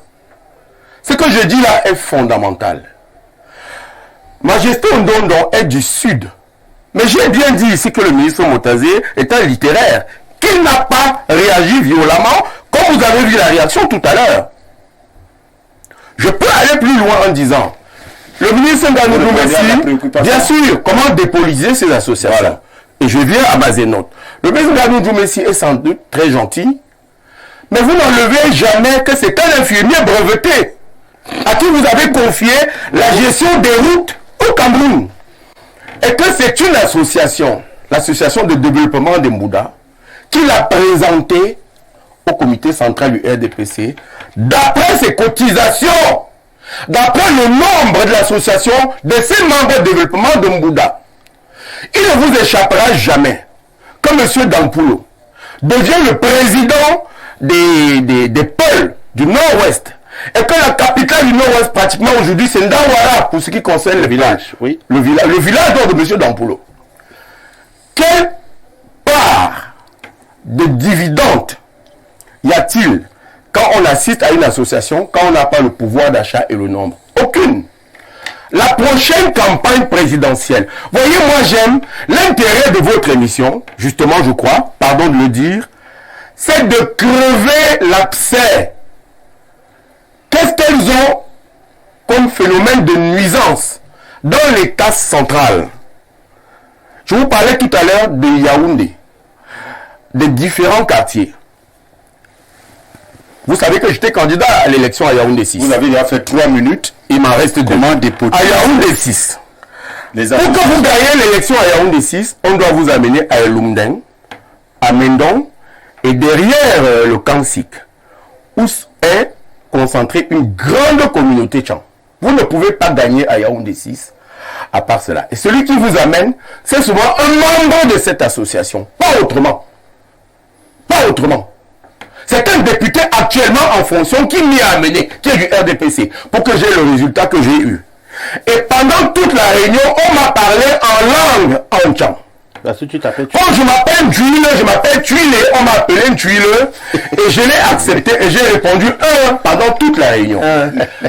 Ce que je dis là est fondamental. Majesté Ondondon est du sud. Mais j'ai bien dit ici que le ministre Motazé est un littéraire, qu'il n'a pas réagi violemment, comme vous avez vu la réaction tout à l'heure. Je peux aller plus loin en disant, le ministre Nganou Messi, bien sûr, comment dépolitiser ces associations. Voilà. Et je viens à ma zénote. Le ministre Nganou Messi est sans doute très gentil, mais vous n'enlevez jamais que c'est un infirmier breveté à qui vous avez confié la gestion des routes au Cameroun. Et que c'est une association, l'association de développement des Mbouda, qui l'a présenté au comité central du RDPC, d'après ses cotisations, d'après le nombre de l'association, de ses membres de développement de Mbouda. Il ne vous échappera jamais que M. Dampoulou devient le président des Peuls du Nord-Ouest Et que la capitale du Nord-Ouest, pratiquement aujourd'hui, c'est Ndawara, pour ce qui concerne le village. Oui. Le village de M. Dampolo. Quelle part de dividendes y a-t-il quand on assiste à une association, quand on n'a pas le pouvoir d'achat et le nombre? Aucune. La prochaine campagne présidentielle, voyez, moi j'aime l'intérêt de votre émission, justement je crois, pardon de le dire, c'est de crever l'abcès. Qu'est-ce qu'elles ont comme phénomène de nuisance dans les classes centrales? Je vous parlais tout à l'heure de Yaoundé, des différents quartiers. Vous savez que j'étais candidat à l'élection à Yaoundé 6. Vous avez déjà fait 3 minutes. Il m'en reste 2. Comment dépoter À Yaoundé 6. les Pour que vous gagnez l'élection à Yaoundé 6, on doit vous amener à Elumden, à Mendon, et derrière le Kansik, où est concentrée une grande communauté Tchang. Vous ne pouvez pas gagner à Yaoundé 6 à part cela. Et celui qui vous amène, c'est souvent un membre de cette association. Pas autrement. Pas autrement. C'est un député actuellement en fonction qui m'y a amené, qui est du RDPC, pour que j'ai le résultat que j'ai eu. Et pendant toute la réunion, on m'a parlé en langue en Tchang. Parce que tu t'appelles Quand je m'appelle Tuile, je m'appelle Tuile, on m'a appelé une Tuile, et je l'ai accepté et j'ai répondu pendant toute la réunion.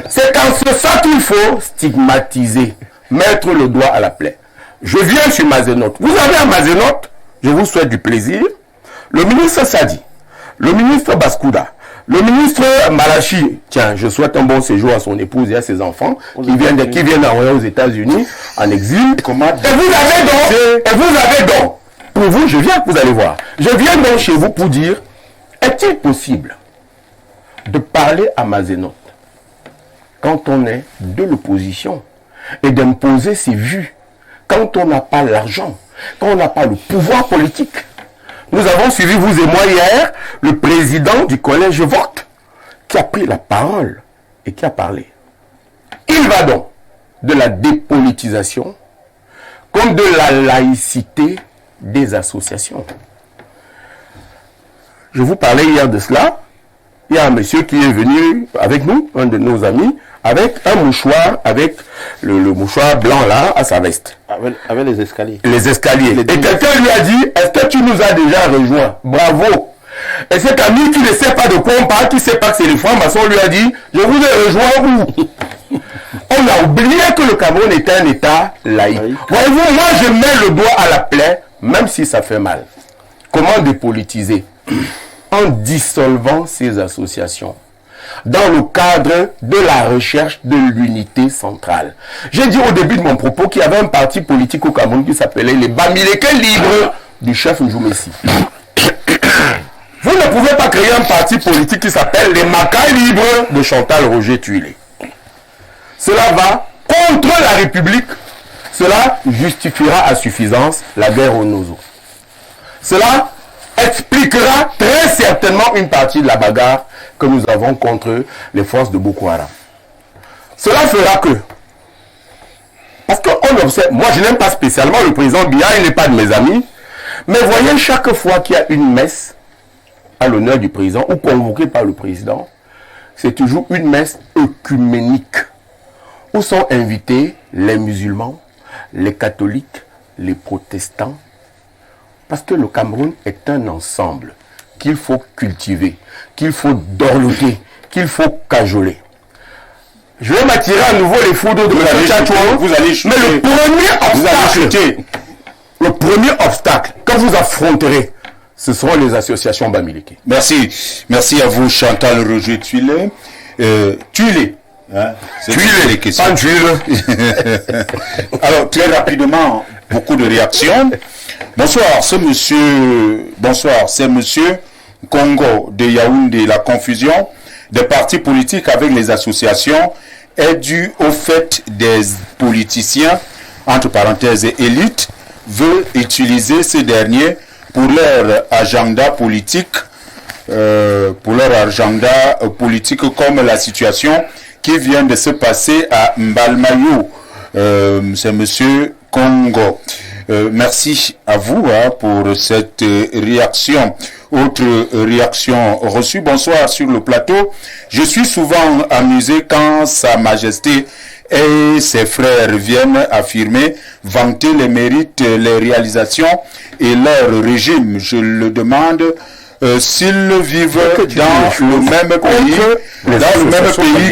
C'est en ce sens qu'il faut stigmatiser, mettre le doigt à la plaie. Je viens sur Mazenote. Vous avez à Mazenote, je vous souhaite du plaisir, le ministre Sadi, le ministre Baskouda, le ministre Malachi, tiens, je souhaite un bon séjour à son épouse et à ses enfants qui viennent d'envoyer aux États-Unis en exil. Et vous avez donc, pour vous, je viens, vous allez voir, je viens donc chez vous pour dire, est-il possible de parler à Mazenote quand on est de l'opposition et d'imposer ses vues quand on n'a pas l'argent, quand on n'a pas le pouvoir politique? Nous avons suivi, vous et moi, hier, le président du collège Vote, qui a pris la parole et qui a parlé. Il va donc de la dépolitisation comme de la laïcité des associations. Je vous parlais hier de cela. Il y a un monsieur qui est venu avec nous, un de nos amis, avec un mouchoir, avec le mouchoir blanc là, à sa veste. avec les escaliers. Les escaliers. Et quelqu'un lui a dit, est-ce que tu nous as déjà rejoints? Bravo. Et cet ami qui ne sait pas de quoi on parle, qui ne sait pas que c'est les francs-maçons, lui a dit, je vous ai rejoint où? On a oublié que le Cameroun était un État laïque. Voyez-vous, moi je mets le doigt à la plaie, même si ça fait mal. Comment dépolitiser? En dissolvant ces associations dans le cadre de la recherche de l'unité centrale. J'ai dit au début de mon propos qu'il y avait un parti politique au Cameroun qui s'appelait les Bamileke libres du chef Njoumessi. Vous ne pouvez pas créer un parti politique qui s'appelle les Macaï libres de Chantal Roger Tuilé. Cela va contre la République. Cela justifiera à suffisance la guerre au Nozo. Cela expliquera très certainement une partie de la bagarre que nous avons contre les forces de Boko Haram. Cela fera que, parce qu'on observe, moi je n'aime pas spécialement le président Biya, il n'est pas de mes amis, mais voyez, chaque fois qu'il y a une messe à l'honneur du président ou convoquée par le président, c'est toujours une messe œcuménique où sont invités les musulmans, les catholiques, les protestants, parce que le Cameroun est un ensemble qu'il faut cultiver, qu'il faut dorloter, qu'il faut cajoler. Je vais m'attirer à nouveau les foudres de la Tchatchouan, mais le premier obstacle que vous affronterez, ce seront les associations Bamileke. Merci. Merci à vous, Chantal Roger Tuilé. Tuilé. Hein, Tuilé, pas Tuilé. Alors, très rapidement, beaucoup de réactions. Bonsoir, c'est monsieur Congo de Yaoundé. La confusion des partis politiques avec les associations est due au fait des politiciens, entre parenthèses élites, veulent utiliser ces derniers pour leur agenda politique, comme la situation qui vient de se passer à Mbalmayou. C'est monsieur Congo. Merci à vous pour cette réaction. Autre réaction reçue. Bonsoir sur le plateau. Je suis souvent amusé quand Sa Majesté et ses frères viennent affirmer, vanter les mérites, les réalisations et leur régime. Je le demande s'ils vivent dans le même pays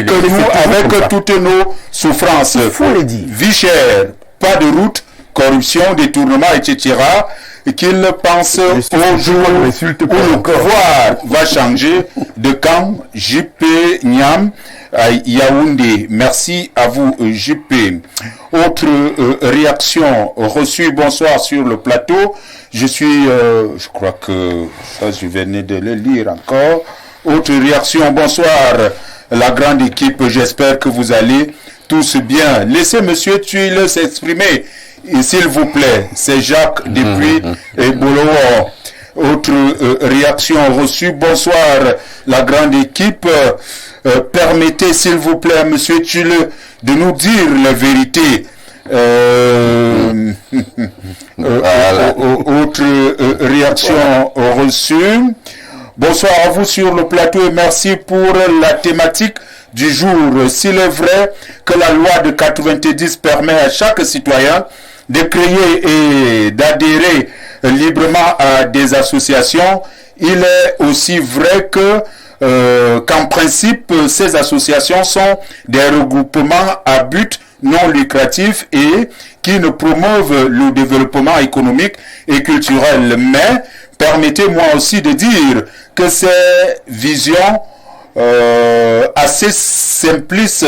que nous, avec toutes nos souffrances. Vie chère, pas de route, corruption, détournement, etc. Qu'ils pensent au jour où le pouvoir va changer de camp. JP Niam à Yaoundé. Merci à vous, JP. Autre réaction reçue. Bonsoir sur le plateau. Je crois que ça, je venais de le lire encore. Autre réaction. Bonsoir, la grande équipe. J'espère que vous allez tous bien. Laissez Monsieur Tuile s'exprimer. S'il vous plaît, c'est Jacques depuis Bolowo. Autre réaction reçue. Bonsoir, la grande équipe. Permettez, s'il vous plaît, à Monsieur Tuile de nous dire la vérité. Autre réaction reçue. Bonsoir à vous sur le plateau et merci pour la thématique du jour. S'il est vrai que la loi de 90 permet à chaque citoyen de créer et d'adhérer librement à des associations, il est aussi vrai que qu'en principe, ces associations sont des regroupements à but non lucratif et qui ne promeuvent le développement économique et culturel. Mais permettez-moi aussi de dire que ces visions assez simplistes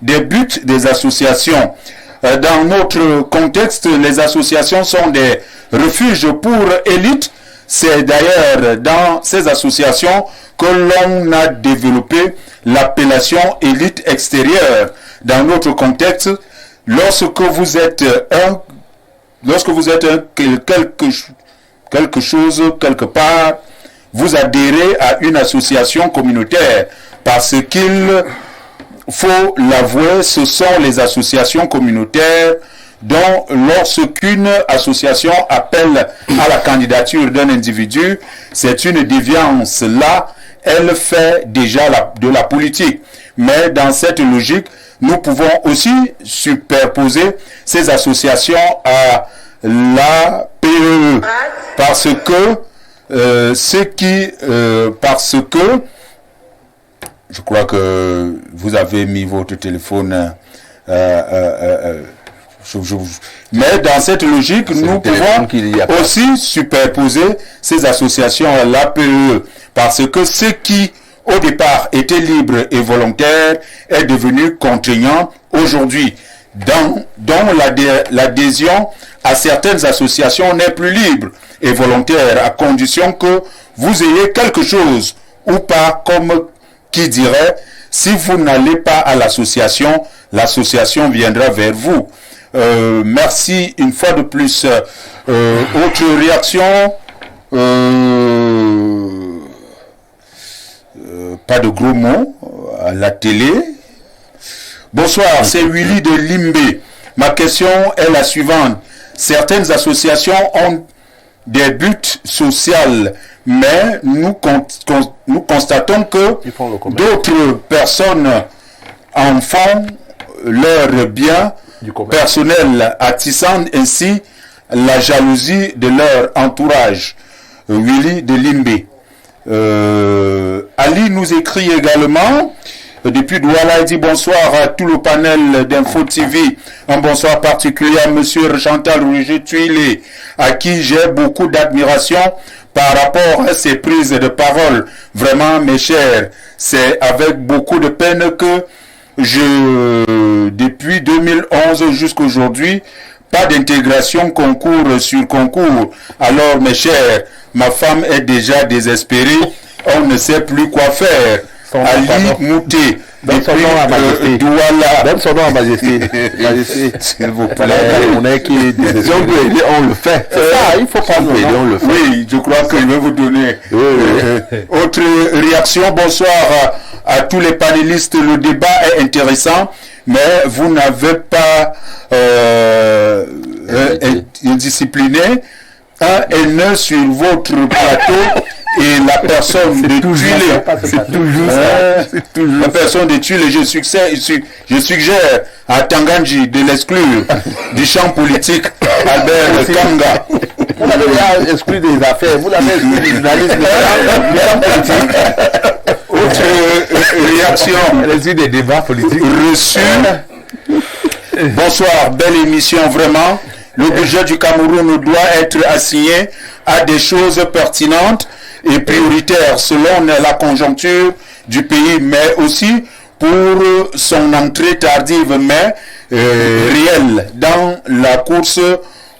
des buts des associations. Dans notre contexte, les associations sont des refuges pour élites. C'est d'ailleurs dans ces associations que l'on a développé l'appellation élite extérieure. Dans notre contexte, lorsque vous êtes quelque chose quelque part, vous adhérez à une association communautaire parce qu'il faut l'avouer, ce sont les associations communautaires dont lorsqu'une association appelle à la candidature d'un individu, c'est une déviance. Là, elle fait déjà de la politique. Mais dans cette logique, nous pouvons aussi superposer ces associations à la PEE. Parce que je crois que vous avez mis votre téléphone. Mais dans cette logique, nous pouvons aussi superposer ces associations à l'APE. Parce que ce qui, au départ, était libre et volontaire, est devenu contraignant aujourd'hui. Dont l'adhésion à certaines associations n'est plus libre et volontaire, à condition que vous ayez quelque chose ou pas, comme qui dirait, si vous n'allez pas à l'association, l'association viendra vers vous. Merci une fois de plus. Autre réaction, pas de gros mots à la télé. Bonsoir, c'est Willy de Limbé. Ma question est la suivante. Certaines associations ont des buts sociaux, mais nous constatons que d'autres personnes en font leur bien personnel, attisant ainsi la jalousie de leur entourage. Willy de Limbé. Ali nous écrit également depuis Douala, il dit bonsoir à tout le panel d'Info TV. Un bonsoir particulier à monsieur Chantal Roger Tuile, à qui j'ai beaucoup d'admiration par rapport à ses prises de parole. Vraiment, mes chers, c'est avec beaucoup de peine que depuis 2011 jusqu'à aujourd'hui, pas d'intégration concours sur concours. Alors, mes chers, ma femme est déjà désespérée. On ne sait plus quoi faire. Ali Mouté. Donne son nom à Majesté. Douala. Donne son nom à Majesté. Majesté, s'il vous plaît. On est qui est désespéré. Si on peut aider, on le fait. C'est ça, il faut prendre aider, on le fait. Oui, je crois que je vais vous donner. Autre réaction. Bonsoir à tous les panélistes. Le débat est intéressant, mais vous n'avez pas indiscipliné un haineux sur votre plateau et la personne de Tuile. C'est toujours ça. C'est toujours La personne de Tuile, je suggère à Tanganji de l'exclure du champ politique, Albert Kanga. Vous l'avez déjà exclu des affaires, vous l'avez exclu des journalistes, du champ politique. Autre réaction. Elle des débats politiques. Reçu. Bonsoir, belle émission vraiment. Le budget du Cameroun doit être assigné à des choses pertinentes et prioritaires selon la conjoncture du pays, mais aussi pour son entrée tardive mais réelle dans la course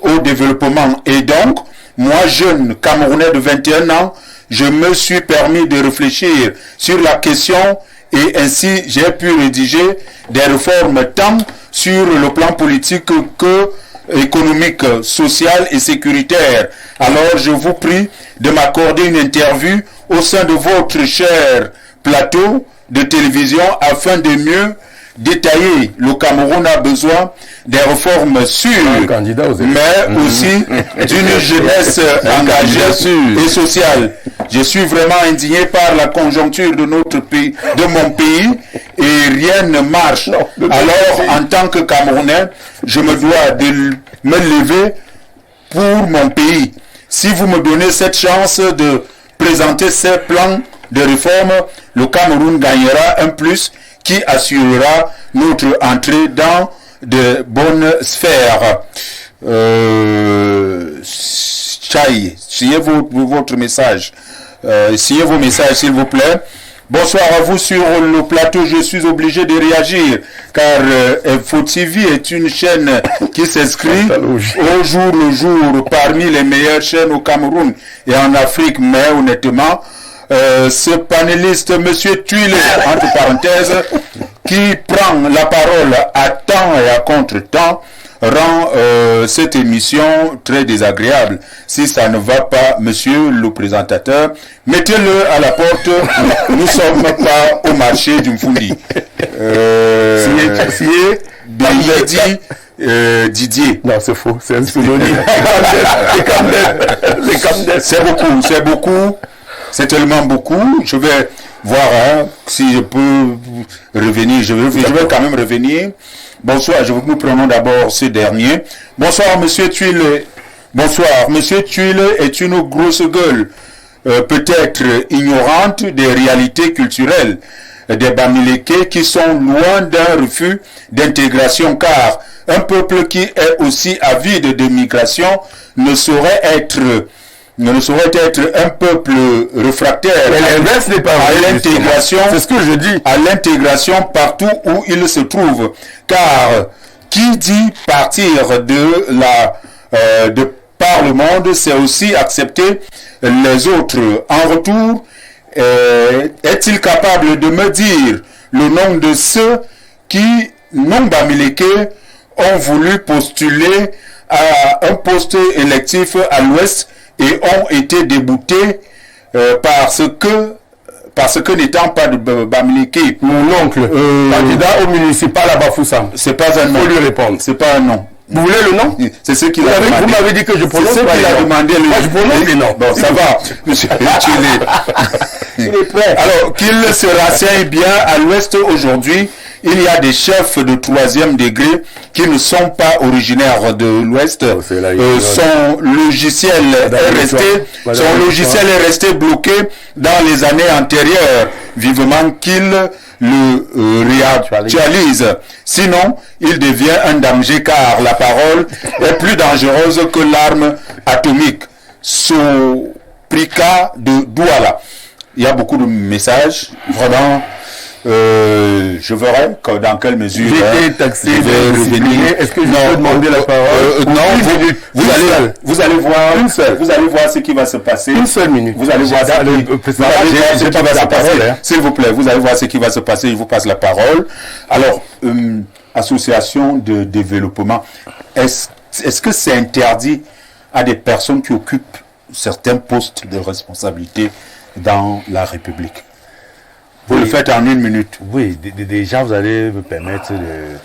au développement. Et donc, moi, jeune Camerounais de 21 ans, je me suis permis de réfléchir sur la question et ainsi j'ai pu rédiger des réformes tant sur le plan politique que économique, social et sécuritaire. Alors je vous prie de m'accorder une interview au sein de votre cher plateau de télévision afin de mieux détailler. Le Cameroun a besoin des réformes sûres, mais aussi d'une jeunesse engagée et sociale. Je suis vraiment indigné par la conjoncture de notre pays, de mon pays, et rien ne marche. Alors, en tant que Camerounais, je me dois de me lever pour mon pays. Si vous me donnez cette chance de présenter ces plans de réforme, le Cameroun gagnera un plus qui assurera notre entrée dans de bonnes sphères. Signez votre message. Signez vos messages, s'il vous plaît. Bonsoir à vous sur le plateau. Je suis obligé de réagir car Info TV est une chaîne qui s'inscrit au jour le jour parmi les meilleures chaînes au Cameroun et en Afrique. Mais honnêtement, ce panéliste, Monsieur Tuile, entre parenthèses, qui prend la parole à temps et à contre-temps, rend cette émission très désagréable. Si ça ne va pas, monsieur le présentateur, mettez-le à la porte. Nous ne sommes pas au marché du Mfoundi. Didier. Non, c'est faux, c'est un pseudonyme. C'est beaucoup. C'est tellement beaucoup. Je vais voir si je peux revenir. Je vais quand même revenir. Bonsoir, nous prenons d'abord ce dernier. Bonsoir, monsieur Tuile. Bonsoir, monsieur Tuile est une grosse gueule, peut-être ignorante des réalités culturelles des Bamileke qui sont loin d'un refus d'intégration, car un peuple qui est aussi avide de migration ne saurait être un peuple réfractaire à l'intégration. C'est ce que je dis. À l'intégration partout où il se trouve. Car qui dit partir de par le monde, c'est aussi accepter les autres. En retour, est-il capable de me dire le nom de ceux qui, non bamileke, ont voulu postuler à un poste électif à l'Ouest et ont été déboutés parce que n'étant pas de Bamileke. Mon oncle, candidat au municipal à Bafoussam. C'est pas un nom. Faut lui répondre. C'est pas un nom. Vous voulez le nom? C'est ce qu'il a demandé. Vous m'avez dit que je prononce. C'est ce qu'il a demandé. Moi, je prononce les noms. Bon, ça va. Monsieur il est prêt. Alors, qu'il se renseigne bien, à l'Ouest aujourd'hui, il y a des chefs de 3e degré qui ne sont pas originaires de l'Ouest. Son logiciel est resté bloqué dans les années antérieures. Vivement qu'il le réactualise. Sinon, il devient un danger car la parole est plus dangereuse que l'arme atomique. Soprika de Douala. Il y a beaucoup de messages. Vraiment, je verrai dans quelle mesure taxé, je vais revenir. Est-ce que je peux demander la parole? Non, vous allez voir. Une seule. Vous allez voir ce qui va se passer. Une seule minute. Vous allez voir ce qui va se passer. S'il vous plaît, vous allez voir ce qui va se passer. Je vous passe la parole. Alors, association de développement, est-ce que c'est interdit à des personnes qui occupent certains postes de responsabilité dans la République? Vous le faites en 1 minute. Oui, déjà vous allez me permettre de...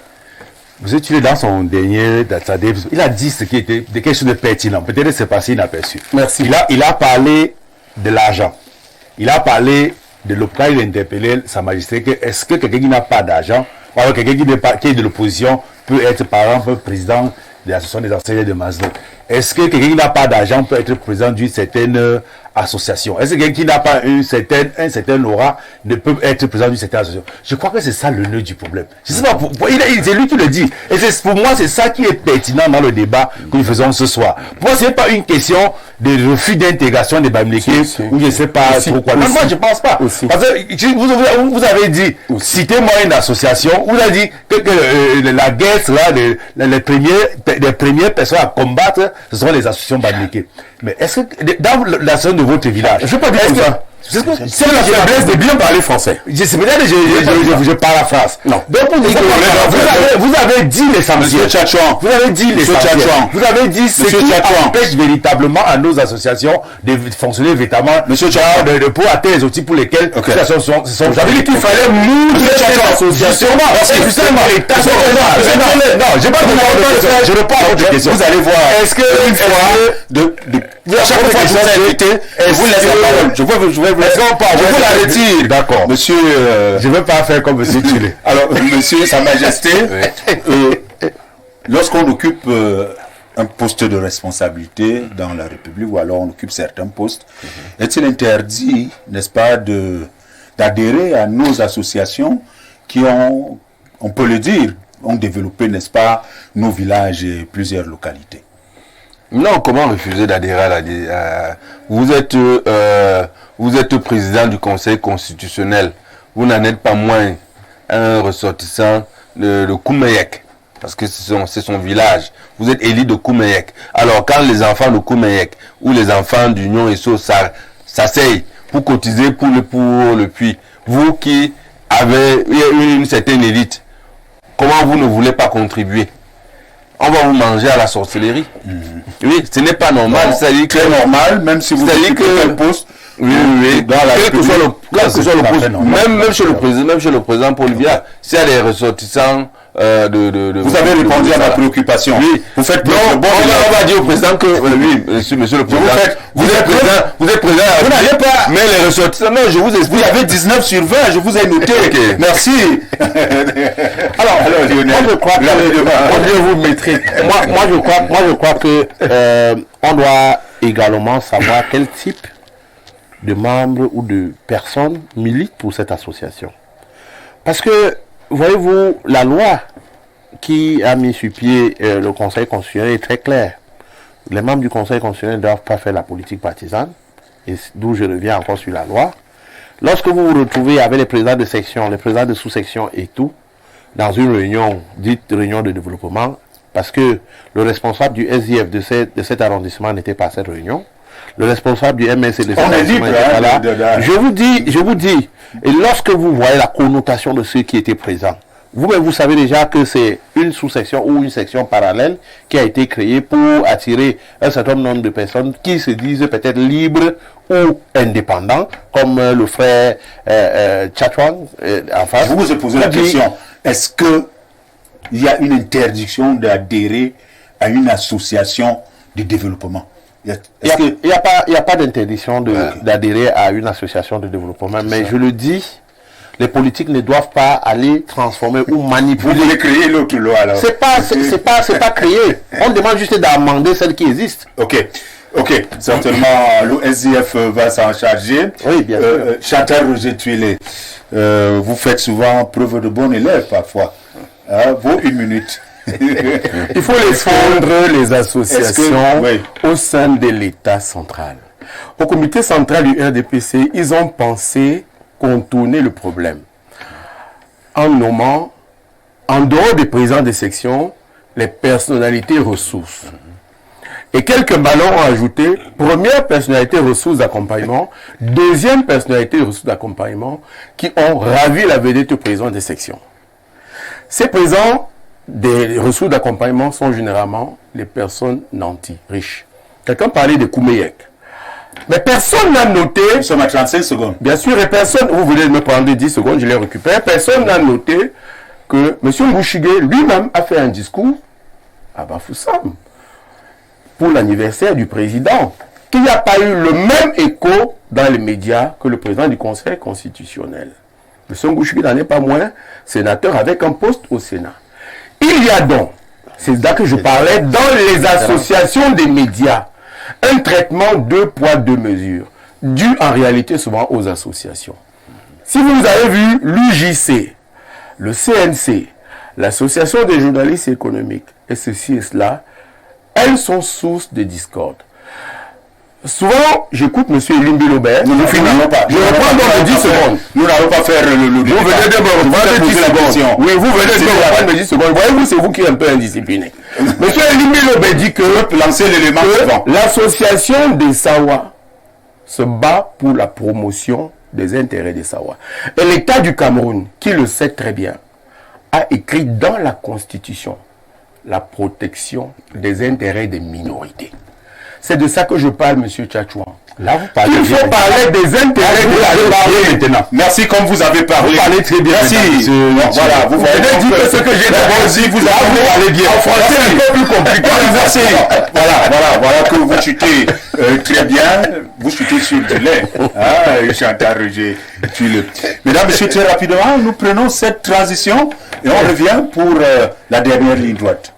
Vous étudiez dans son dernier... Il a dit ce qui était quelque chose de pertinent. Peut-être c'est passé inaperçu. Merci. Il a parlé de l'argent. Il a parlé de l'OPCA, il a interpellé Sa Majesté que est-ce que quelqu'un qui n'a pas d'argent, ou alors quelqu'un qui est de l'opposition, peut être par exemple président de l'association des enseignants de Maslow. Est-ce que quelqu'un qui n'a pas d'argent peut être président d'une certaine association? Est-ce que quelqu'un qui n'a pas un certain aura ne peut être président d'une certaine association? Je crois que c'est ça le nœud du problème. Je sais pas, c'est lui qui le dit. Et pour moi, c'est ça qui est pertinent dans le débat que nous faisons ce soir. Pour moi, ce n'est pas une question de refus d'intégration des Bamileke ou je ne sais pas trop quoi. Non, moi, je ne pense pas. Parce que vous avez dit, citez-moi une association, vous avez dit que la guerre sera les premières personnes à combattre, ce sont les associations Bamileke. Mais est-ce que dans la zone de votre village, je ne veux pas dire comme ça. C'est la faiblesse de bien parler français. C'est peut-être que je paraphrase. Non. Donc vous avez dit l'essentiel. Monsieur Tchatchouan. Vous avez dit l'essentiel. Vous avez dit ce qui empêche véritablement à nos associations de fonctionner véritablement. Monsieur Tchatchouan. Pour atteindre les outils pour lesquels les associations sont. J'avais dit qu'il fallait moudre Justement. Non, j'ai pas de je réponds à votre question. Vous allez voir. Est-ce que une fois chaque fois que je vous invite, vous laissez la parole. Je vous la retire. D'accord. Monsieur. Je ne veux pas faire comme monsieur Chile. Alors, monsieur, Sa Majesté, lorsqu'on occupe un poste de responsabilité dans la République, ou alors on occupe certains postes, est-il interdit, n'est-ce pas, d'adhérer à nos associations qui ont, on peut le dire, ont développé, n'est-ce pas, nos villages et plusieurs localités? Non, comment refuser d'adhérer à la... Vous êtes président du Conseil constitutionnel. Vous n'en êtes pas moins un ressortissant de Koumeyek. Parce que c'est son village. Vous êtes élu de Koumeyek. Alors, quand les enfants de Koumeyek ou les enfants d'Union ESSO s'asseyent pour cotiser pour le puits, vous qui avez une certaine élite, comment vous ne voulez pas contribuer? On va vous manger à la sorcellerie. Oui, ce n'est pas normal. C'est très normal, même si vous avez un poste. Oui. Quel que soit le poste, même chez le président Paul Biya, s'il y a des ressortissants vous avez répondu à ma préoccupation. Oui. Vous faites non, on va dire au président que oui, monsieur le président. Vous êtes président. Vous n'allez pas. Mais les ressortissants, non, je vous explique. Vous avez 19 sur 20, je vous ai noté. Okay. Merci. Alors Lionel, moi je crois que vous mettrez. Moi je crois que on doit également savoir quel type de membres ou de personnes militent pour cette association. Parce que voyez-vous, la loi qui a mis sur pied le Conseil constitutionnel est très claire. Les membres du Conseil constitutionnel ne doivent pas faire la politique partisane, et d'où je reviens encore sur la loi. Lorsque vous vous retrouvez avec les présidents de section, les présidents de sous-section et tout, dans une réunion, dite réunion de développement, parce que le responsable du SDF de cet arrondissement n'était pas à cette réunion, le responsable du MSC de cet arrondissement n'était pas là. Je vous dis, et lorsque vous voyez la connotation de ceux qui étaient présents, vous-même vous savez déjà que c'est une sous-section ou une section parallèle qui a été créée pour attirer un certain nombre de personnes qui se disent peut-être libres ou indépendants, comme le frère Tchatchouan en face. Je vous ai posé la question, est-ce qu'il y a une interdiction d'adhérer à une association de développement? Il n'y a pas d'interdiction d'adhérer à une association de développement, mais je le dis, les politiques ne doivent pas aller transformer ou manipuler. Vous voulez créer l'autre loi alors? C'est pas créer. On demande juste d'amender celle qui existe. Ok, certainement le SDF va s'en charger. Oui, bien sûr. Chantal Roger Tuilé, vous faites souvent preuve de bon élève parfois. Vaut une minute. Il faut les fondre, les associations, au sein de l'État central. Au comité central du RDPC, ils ont pensé contourner le problème en nommant, en dehors des présidents des sections, les personnalités ressources. Et quelques ballons ont ajouté, première personnalité ressources d'accompagnement, deuxième personnalité ressources d'accompagnement, qui ont ravi la vedette au président des sections. Ces présidents des ressources d'accompagnement sont généralement les personnes nantis, riches. Quelqu'un parlait de Koumeyek. Mais personne n'a noté... Nous sommes à 35 secondes. Bien sûr, et personne... Vous voulez me prendre 10 secondes, je les récupère. Personne n'a noté que M. Mbouchigué lui-même a fait un discours à Bafoussam pour l'anniversaire du président. qu'il n'y a pas eu le même écho dans les médias que le président du Conseil constitutionnel. M. Ngouchouki n'en est pas moins sénateur avec un poste au Sénat. Il y a donc, c'est là que je parlais, dans les associations des médias, un traitement 2 poids 2 mesures, dû en réalité souvent aux associations. Si vous avez vu l'UJC, le CNC, l'Association des journalistes économiques, et ceci et cela, elles sont sources de discorde. Souvent, j'écoute M. Elimbi Lobert. Je reprends dans 10 secondes. Nous n'allons pas faire le Vous venez de me reprendre 10 secondes. Oui, vous venez de me reprendre 10 secondes. Voyez-vous, c'est vous qui êtes un peu indiscipliné. M. Elimbi Lobert dit que l'association des Sawa se bat pour la promotion des intérêts des Sawa. Et l'État du Cameroun, qui le sait très bien, a écrit dans la Constitution la protection des intérêts des minorités. C'est de ça que je parle, M. Tchatchouan. Là, vous parlez Il faut parler des intérêts de la maintenant. Merci comme vous avez parlé. Vous parlez très bien. Merci. Voilà, vous avez dit que ce que j'ai dit, vous avez parlé bien. En français, c'est un peu plus compliqué. Merci. Voilà que vous chutez très bien. Vous chutez sur du lait. Chantal Roger. Mesdames, Messieurs, très rapidement, nous prenons cette transition et on revient pour la dernière ligne droite.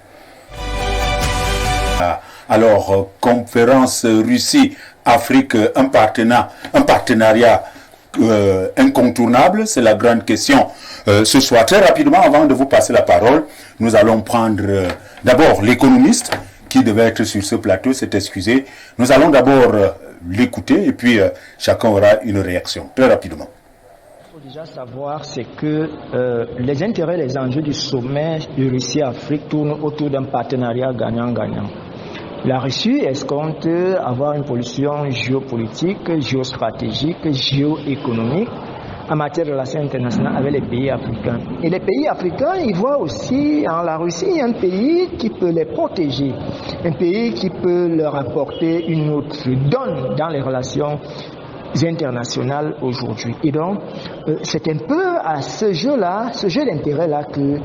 Alors, conférence Russie-Afrique, un partenariat incontournable, c'est la grande question. Ce soir, très rapidement, avant de vous passer la parole, nous allons prendre d'abord l'économiste qui devait être sur ce plateau, s'est excusé. Nous allons d'abord l'écouter et puis chacun aura une réaction, très rapidement. Il faut déjà savoir, c'est que les intérêts, les enjeux du sommet de Russie-Afrique tournent autour d'un partenariat gagnant-gagnant. La Russie escompte avoir une position géopolitique, géostratégique, géoéconomique en matière de relations internationales avec les pays africains. Et les pays africains, ils voient aussi en la Russie un pays qui peut les protéger, un pays qui peut leur apporter une autre donne dans les relations internationales aujourd'hui. Et donc, c'est un peu à ce jeu-là, ce jeu d'intérêt-là que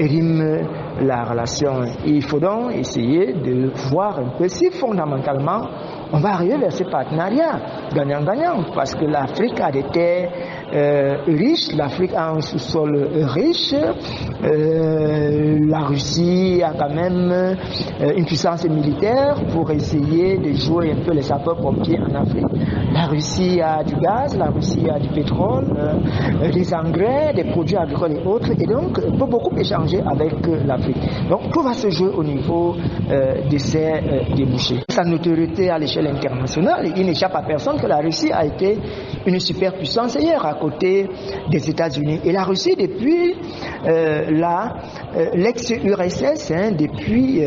rime la relation. Et il faut donc essayer de voir un peu si fondamentalement on va arriver vers ce partenariat gagnant-gagnant, parce que l'Afrique a des terres riches, l'Afrique a un sous-sol riche, la Russie a quand même une puissance militaire pour essayer de jouer un peu les sapeurs-pompiers en Afrique. La Russie a du gaz, la Russie a du pétrole, des engrais, des produits agricoles et autres, et donc peut beaucoup échanger avec l'Afrique. Donc tout va se jouer au niveau de ces débouchés. Sa notoriété à l'échelle internationale, il n'échappe à personne que la Russie a été une superpuissance hier à côté des États-Unis. Et la Russie, depuis l'ex-URSS, depuis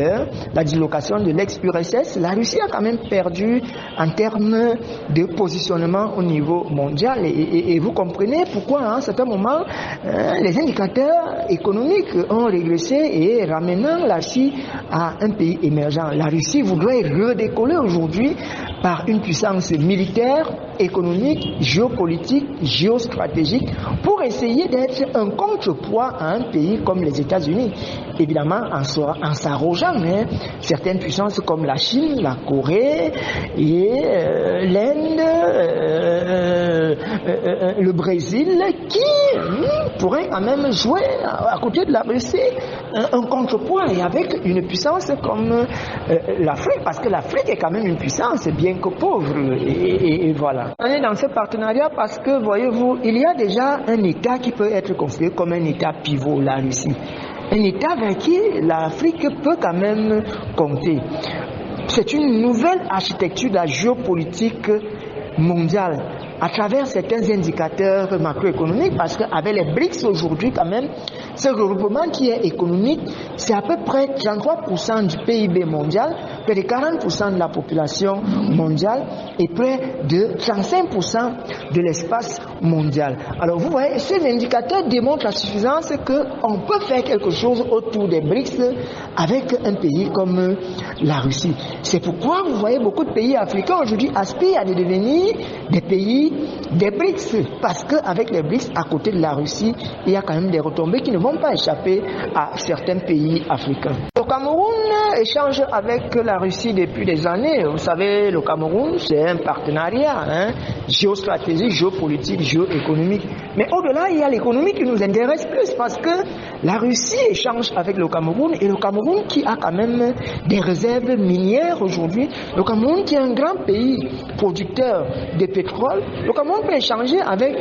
la dislocation de l'ex-URSS, la Russie a quand même perdu en termes de positionnement au niveau mondial. Et vous comprenez pourquoi, à un certain moment, les indicateurs économiques ont régressé et ramenant la Russie à un pays émergent. La Russie voudrait redécoller aujourd'hui par une puissance militaire, économique, géopolitique, géostratégique, pour essayer d'être un contrepoids à un pays comme les États-Unis. Évidemment, en s'arrogeant certaines puissances comme la Chine, la Corée et l'Inde, le Brésil, qui pourraient quand même jouer à côté de la Russie un contrepoids, et avec une puissance comme l'Afrique, parce que l'Afrique est quand même une puissance, bien que pauvre, et voilà. On est dans ce partenariat parce que, voyez-vous, il y a déjà un État qui peut être considéré comme un État pivot, la Russie. Un État vers qui l'Afrique peut quand même compter. C'est une nouvelle architecture de la géopolitique mondiale à travers certains indicateurs macroéconomiques, parce qu'avec les BRICS aujourd'hui quand même, ce regroupement qui est économique, c'est à peu près 33% du PIB mondial, près de 40% de la population mondiale et près de 35% de l'espace mondial. Alors vous voyez, ces indicateurs démontrent la suffisance qu'on peut faire quelque chose autour des BRICS avec un pays comme la Russie. C'est pourquoi vous voyez beaucoup de pays africains aujourd'hui aspirent à devenir des pays des BRICS, parce qu'avec les BRICS, à côté de la Russie, il y a quand même des retombées qui ne vont vont pas échapper à certains pays africains. Le Cameroun échange avec la Russie depuis des années. Vous savez, le Cameroun, c'est un partenariat géostratégique, géopolitique, géoéconomique. Mais au-delà, il y a l'économie qui nous intéresse plus parce que la Russie échange avec le Cameroun et le Cameroun qui a quand même des réserves minières aujourd'hui. Le Cameroun qui est un grand pays producteur de pétrole. Le Cameroun peut échanger avec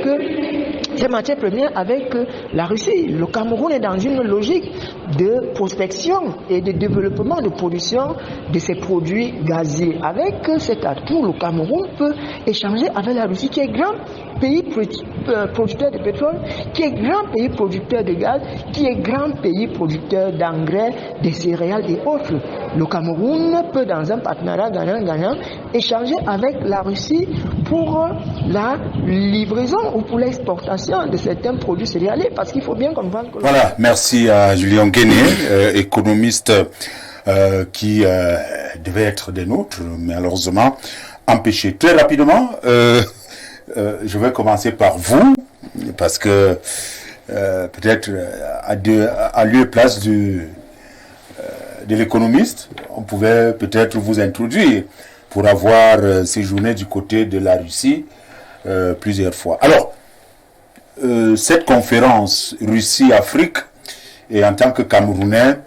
ces matières premières avec la Russie. Le Cameroun est dans une logique de prospection et de développement de production de ces produits gaziers. Avec cet atout, le Cameroun peut échanger avec la Russie qui est grand pays producteur de pétrole, qui est grand pays producteur de gaz, qui est grand pays producteur d'engrais, de céréales et autres. Le Cameroun peut, dans un partenariat gagnant-gagnant, échanger avec la Russie pour la livraison ou pour l'exportation de certains produits céréaliers, parce qu'il faut bien comprendre que... Voilà, merci à Julien Guéné, économiste qui devait être des nôtres, malheureusement empêché. Très rapidement, je vais commencer par vous, parce que peut-être à lieu et place de l'économiste, on pouvait peut-être vous introduire pour avoir séjourné du côté de la Russie plusieurs fois. Alors, cette conférence Russie-Afrique, et en tant que Camerounais,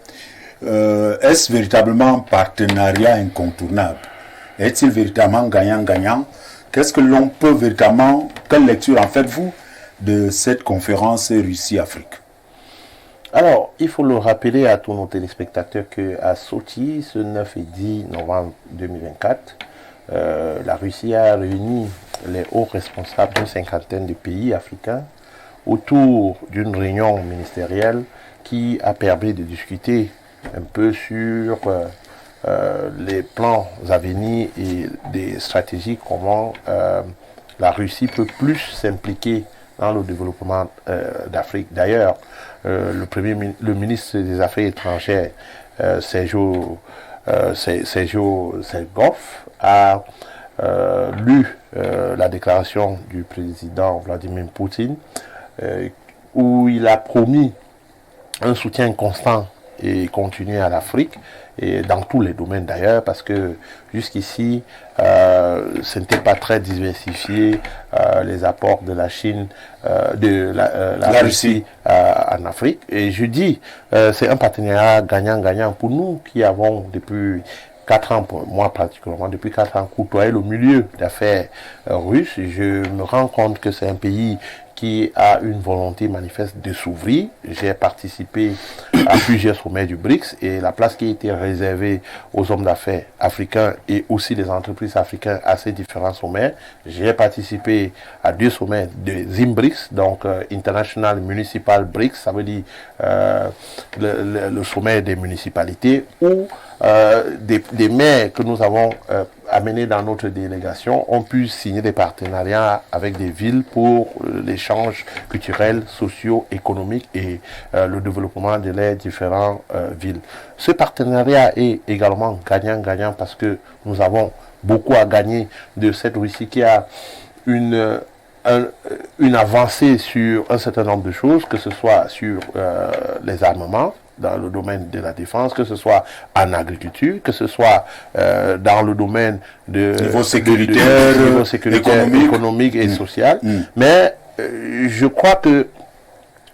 est-ce véritablement un partenariat incontournable? Est-il véritablement gagnant-gagnant? Qu'est-ce que l'on peut véritablement, quelle lecture en faites-vous de cette conférence Russie-Afrique? Alors, il faut le rappeler à tous nos téléspectateurs qu'à Sochi, ce 9 et 10 novembre 2024, la Russie a réuni les hauts responsables d'une cinquantaine de pays africains autour d'une réunion ministérielle qui a permis de discuter un peu sur les plans à venir et des stratégies, comment la Russie peut plus s'impliquer dans le développement d'Afrique. D'ailleurs, le ministre des Affaires étrangères, Sergio Sergov, a lu la déclaration du président Vladimir Poutine, où il a promis un soutien constant et continu à l'Afrique, et dans tous les domaines d'ailleurs, parce que jusqu'ici, ce n'était pas très diversifié les apports de la Chine, de la Russie en Afrique. Et je dis, c'est un partenariat gagnant-gagnant pour nous qui avons depuis 4 ans, pour moi particulièrement, depuis 4 ans, côtoyé le milieu d'affaires russe. Je me rends compte que c'est un pays qui a une volonté manifeste de s'ouvrir. J'ai participé à plusieurs sommets du BRICS et la place qui a été réservée aux hommes d'affaires africains et aussi les entreprises africaines à ces différents sommets. J'ai participé à 2 sommets de ZimBRICS, donc International Municipal BRICS, ça veut dire le sommet des municipalités, où des maires que nous avons amenés dans notre délégation ont pu signer des partenariats avec des villes pour l'échange culturel, socio-économique et le développement de les différentes villes. Ce partenariat est également gagnant-gagnant parce que nous avons beaucoup à gagner de cette Russie qui a une avancée sur un certain nombre de choses, que ce soit sur les armements, dans le domaine de la défense, que ce soit en agriculture, que ce soit dans le domaine de niveau sécuritaire, économique et social. Mais je crois que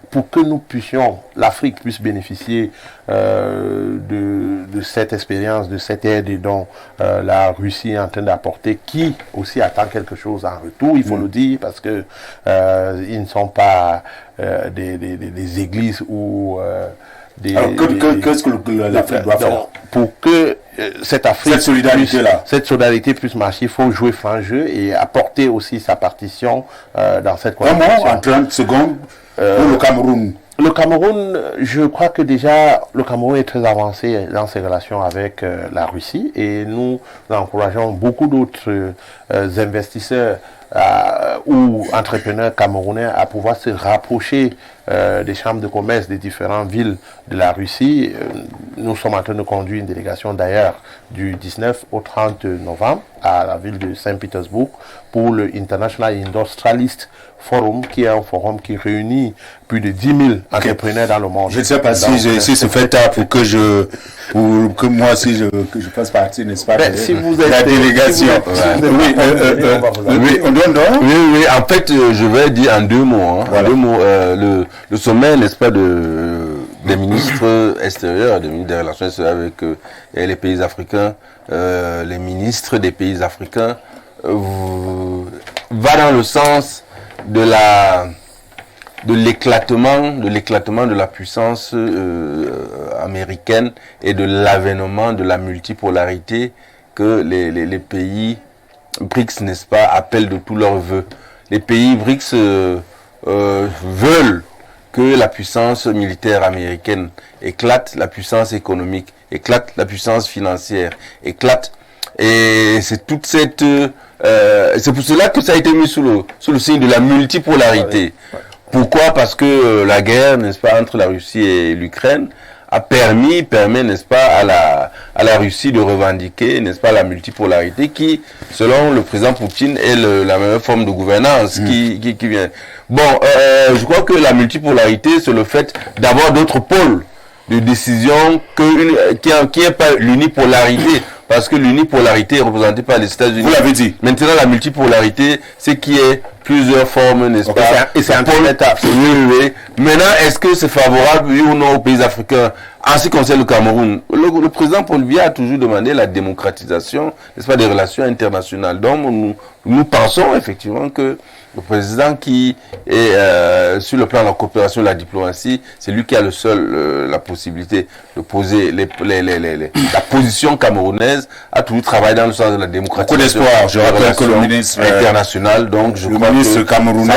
pour que nous puissions, l'Afrique puisse bénéficier de cette expérience, de cette aide dont la Russie est en train d'apporter, qui aussi attend quelque chose en retour, il faut le dire, parce que ils ne sont pas des églises ou alors, qu'est-ce que l'Afrique doit faire pour que cette solidarité puisse marcher? Il faut jouer franc jeu et apporter aussi sa partition dans cette collaboration. En 30 secondes, pour le Cameroun. Le Cameroun, je crois que déjà, le Cameroun est très avancé dans ses relations avec la Russie et nous encourageons beaucoup d'autres investisseurs ou entrepreneurs camerounais à pouvoir se rapprocher des chambres de commerce des différentes villes de la Russie. Nous sommes en train de conduire une délégation d'ailleurs du 19 au 30 novembre à la ville de Saint-Pétersbourg pour le International Industrialist Forum, qui est un forum qui réunit plus de 10 000 entrepreneurs dans le monde. Je ne sais pas si c'est fait tard pour que moi aussi je fasse partie, n'est-ce pas, de la délégation. Oui, en fait, je vais dire en 2 mots. Hein. Voilà. En 2 mots, le sommet, n'est-ce pas, des ministres extérieurs, des relations extérieures avec les pays africains, les ministres des pays africains, va dans le sens de l'éclatement de la puissance américaine et de l'avènement de la multipolarité que les pays BRICS, n'est-ce pas, appellent de tous leurs vœux. Les pays BRICS veulent que la puissance militaire américaine éclate, la puissance économique éclate, la puissance financière éclate. Et c'est toute cette c'est pour cela que ça a été mis sous le signe de la multipolarité. Pourquoi? Parce que la guerre, n'est-ce pas, entre la Russie et l'Ukraine permet, n'est-ce pas, à la Russie de revendiquer, n'est-ce pas, la multipolarité qui, selon le président Poutine, est la meilleure forme de gouvernance qui vient. Bon, je crois que la multipolarité, c'est le fait d'avoir d'autres pôles de décision qui n'est pas l'unipolarité. Parce que l'unipolarité est représentée par les États-Unis. Vous l'avez dit. Maintenant, la multipolarité, c'est qu'il y ait plusieurs formes, n'est-ce pas? Et c'est un pôle étape. Oui. Maintenant, est-ce que c'est favorable, oui ou non, aux pays africains? En ce qui concerne le Cameroun, le président Paul Biya a toujours demandé la démocratisation, n'est-ce pas, des relations internationales. Donc, nous pensons effectivement que le président qui est sur le plan de la coopération et de la diplomatie, c'est lui qui a la possibilité de poser la position camerounaise, a toujours travaillé dans le sens de la démocratisation. Beaucoup d'espoir. Je rappelle que le ministre international, donc je crois ministre que camerounais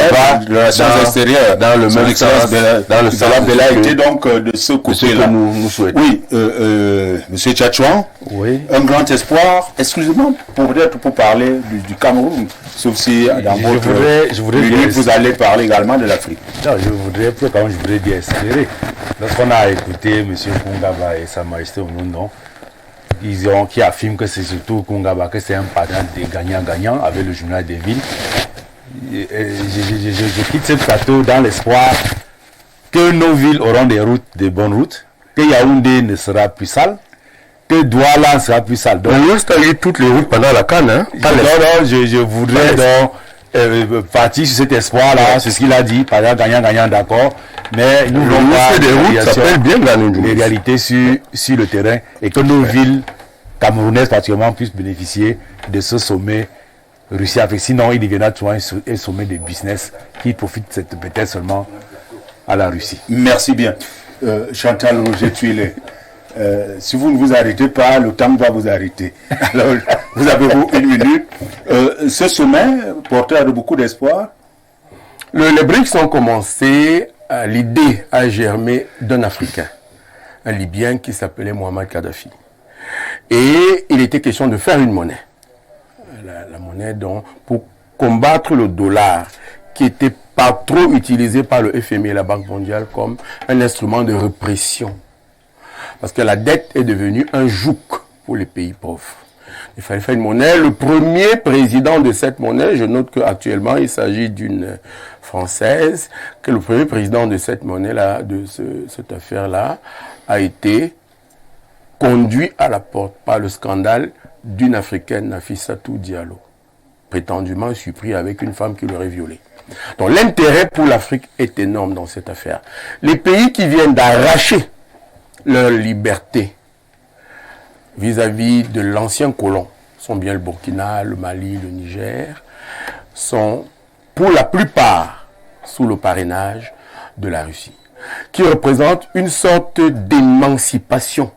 de la Relations extérieures, dans le même sens, dans le sens de a été donc de ce côté-là. Nous souhaitons. Oui, Monsieur Tchatchouan, Oui. un grand espoir, exclusivement pour parler du Cameroun, sauf si dans je voudrais minute, dire, vous allez parler également de l'Afrique. non, je voudrais bien espérer. Lorsqu'on a écouté M. Kungaba et Sa Majesté Omundo, qui affirment que c'est surtout Kungaba, que c'est un partenaire de gagnant-gagnant avec le journal des villes. Je quitte ce plateau dans l'espoir que nos villes auront des bonnes routes, que Yaoundé ne sera plus sale, que Douala sera plus sale. Donc, L'Ouest a eu toutes les routes pendant la Cannes, hein? je voudrais donc partir sur cet espoir-là, c'est ce qu'il a dit, par exemple, gagnant-gagnant, d'accord, mais nous voulons voir des routes s'appelle bien les réalités sur le terrain et que nos villes camerounaises particulièrement puissent bénéficier de ce sommet Russie-Afrique. Sinon, il deviendra toujours un sommet de business qui profite peut-être seulement à la Russie. Merci bien. Chantal Roger-Tuilé, si vous ne vous arrêtez pas, le temps va vous arrêter. Alors, vous avez 1 minute. Ce sommet porteur de beaucoup d'espoir. Les BRICS ont commencé, l'idée a germé d'un Africain, un Libyen qui s'appelait Mohamed Kadhafi. Et il était question de faire une monnaie. La monnaie pour combattre le dollar, qui était pas trop utilisé par le FMI et la Banque mondiale comme un instrument de répression. Parce que la dette est devenue un joug pour les pays pauvres. Il fallait faire une monnaie. Le premier président de cette monnaie, je note qu'actuellement il s'agit d'une Française, que le premier président de cette monnaie-là, de cette affaire-là, a été conduit à la porte par le scandale d'une Africaine, Nafissatou Diallo, prétendument surpris avec une femme qui l'aurait violée. Donc l'intérêt pour l'Afrique est énorme dans cette affaire. Les pays qui viennent d'arracher leur liberté vis-à-vis de l'ancien colon, sont bien le Burkina, le Mali, le Niger, sont pour la plupart sous le parrainage de la Russie, qui représente une sorte d'émancipation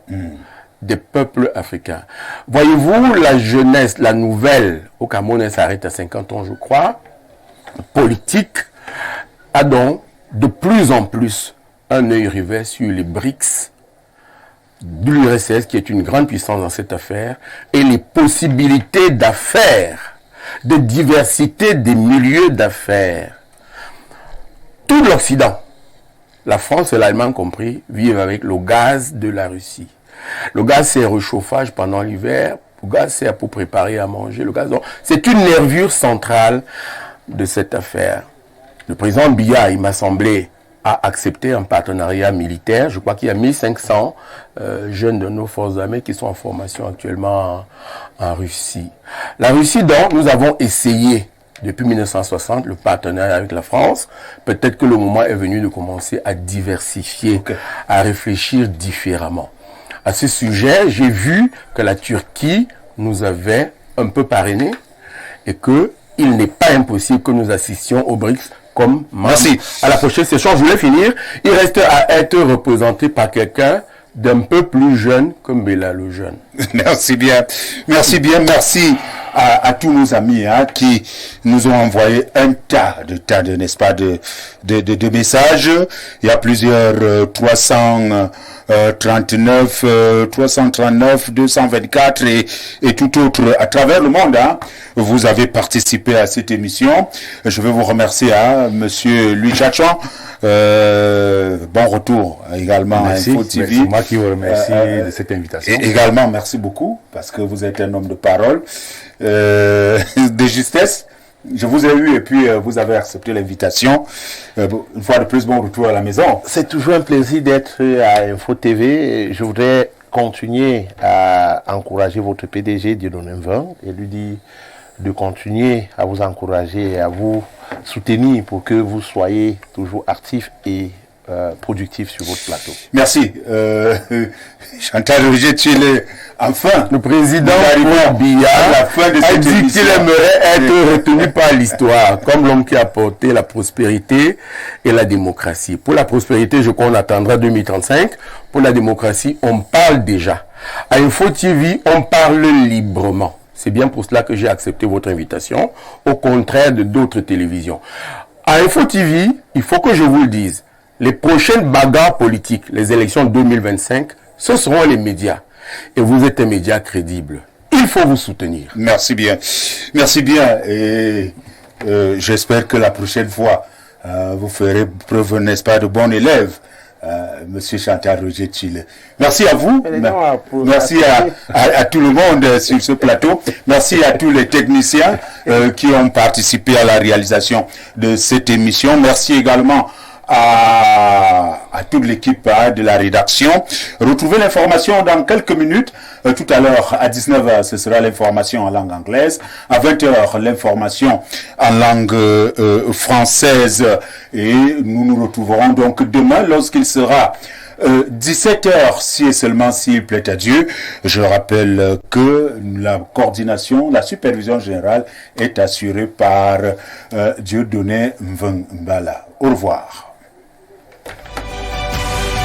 des peuples africains. Voyez-vous, la jeunesse, la nouvelle, au Cameroun, elle s'arrête à 50 ans, je crois, politique, a donc de plus en plus un œil rivé sur les BRICS, de l'URSS, qui est une grande puissance dans cette affaire, et les possibilités d'affaires de diversité des milieux d'affaires. Tout l'Occident, la France et l'Allemagne compris, vivent avec le gaz de la Russie. Le gaz, c'est un réchauffage pendant l'hiver. Le gaz, c'est pour préparer à manger. Le gaz, c'est une nervure centrale de cette affaire. Le président Biya, il m'a semblé, a accepté un partenariat militaire. Je crois qu'il y a 1500 jeunes de nos forces armées qui sont en formation actuellement en Russie. La Russie, donc, nous avons essayé depuis 1960 le partenariat avec la France. Peut-être que le moment est venu de commencer à diversifier, à réfléchir différemment. À ce sujet, j'ai vu que la Turquie nous avait un peu parrainé et que il n'est pas impossible que nous assistions au BRICS comme membre. Merci. À la prochaine session, je voulais finir. Il reste à être représenté par quelqu'un d'un peu plus jeune que Mbela le jeune. Merci bien. Merci bien. Merci à tous nos amis qui nous ont envoyé un tas de n'est-ce pas, de messages. Il y a plusieurs 339, 339, 224 et tout autre à travers le monde. Vous avez participé à cette émission. Je veux vous remercier, Monsieur Louis Chachan. Bon retour également merci, à Info TV. C'est moi qui vous remercie de cette invitation. Et également, merci beaucoup parce que vous êtes un homme de parole, de justesse. Je vous ai eu et puis vous avez accepté l'invitation. Une fois de plus, bon retour à la maison. C'est toujours un plaisir d'être à Info TV. Je voudrais continuer à encourager votre PDG, Dieudonné Mveng, et lui dire de continuer à vous encourager et à vous soutenir pour que vous soyez toujours actifs et productifs sur votre plateau. Merci. Chantal Roger Tchile, enfin, le président Biya a dit qu'il aimerait être retenu par l'histoire comme l'homme qui a porté la prospérité et la démocratie. Pour la prospérité, je crois qu'on attendra 2035. Pour la démocratie, on parle déjà. À Info TV, on parle librement. C'est bien pour cela que j'ai accepté votre invitation, au contraire de d'autres télévisions. À Info TV, il faut que je vous le dise, les prochaines bagarres politiques, les élections 2025, ce seront les médias. Et vous êtes un média crédible. Il faut vous soutenir. Merci bien. Merci bien. Et j'espère que la prochaine fois, vous ferez preuve, n'est-ce pas, de bon élève. Monsieur Chantal Roger Tchile. Merci à vous. Merci à tout le monde sur ce plateau. Merci à tous les techniciens qui ont participé à la réalisation de cette émission. Merci également à toute l'équipe de la rédaction. Retrouvez l'information dans quelques minutes. Tout à l'heure, à 19h, ce sera l'information en langue anglaise. À 20h, l'information en langue française. Et nous nous retrouverons donc demain lorsqu'il sera 17h, si et seulement s'il plaît à Dieu. Je rappelle que la coordination, la supervision générale est assurée par Dieudonné Mveng Mbala. Au revoir.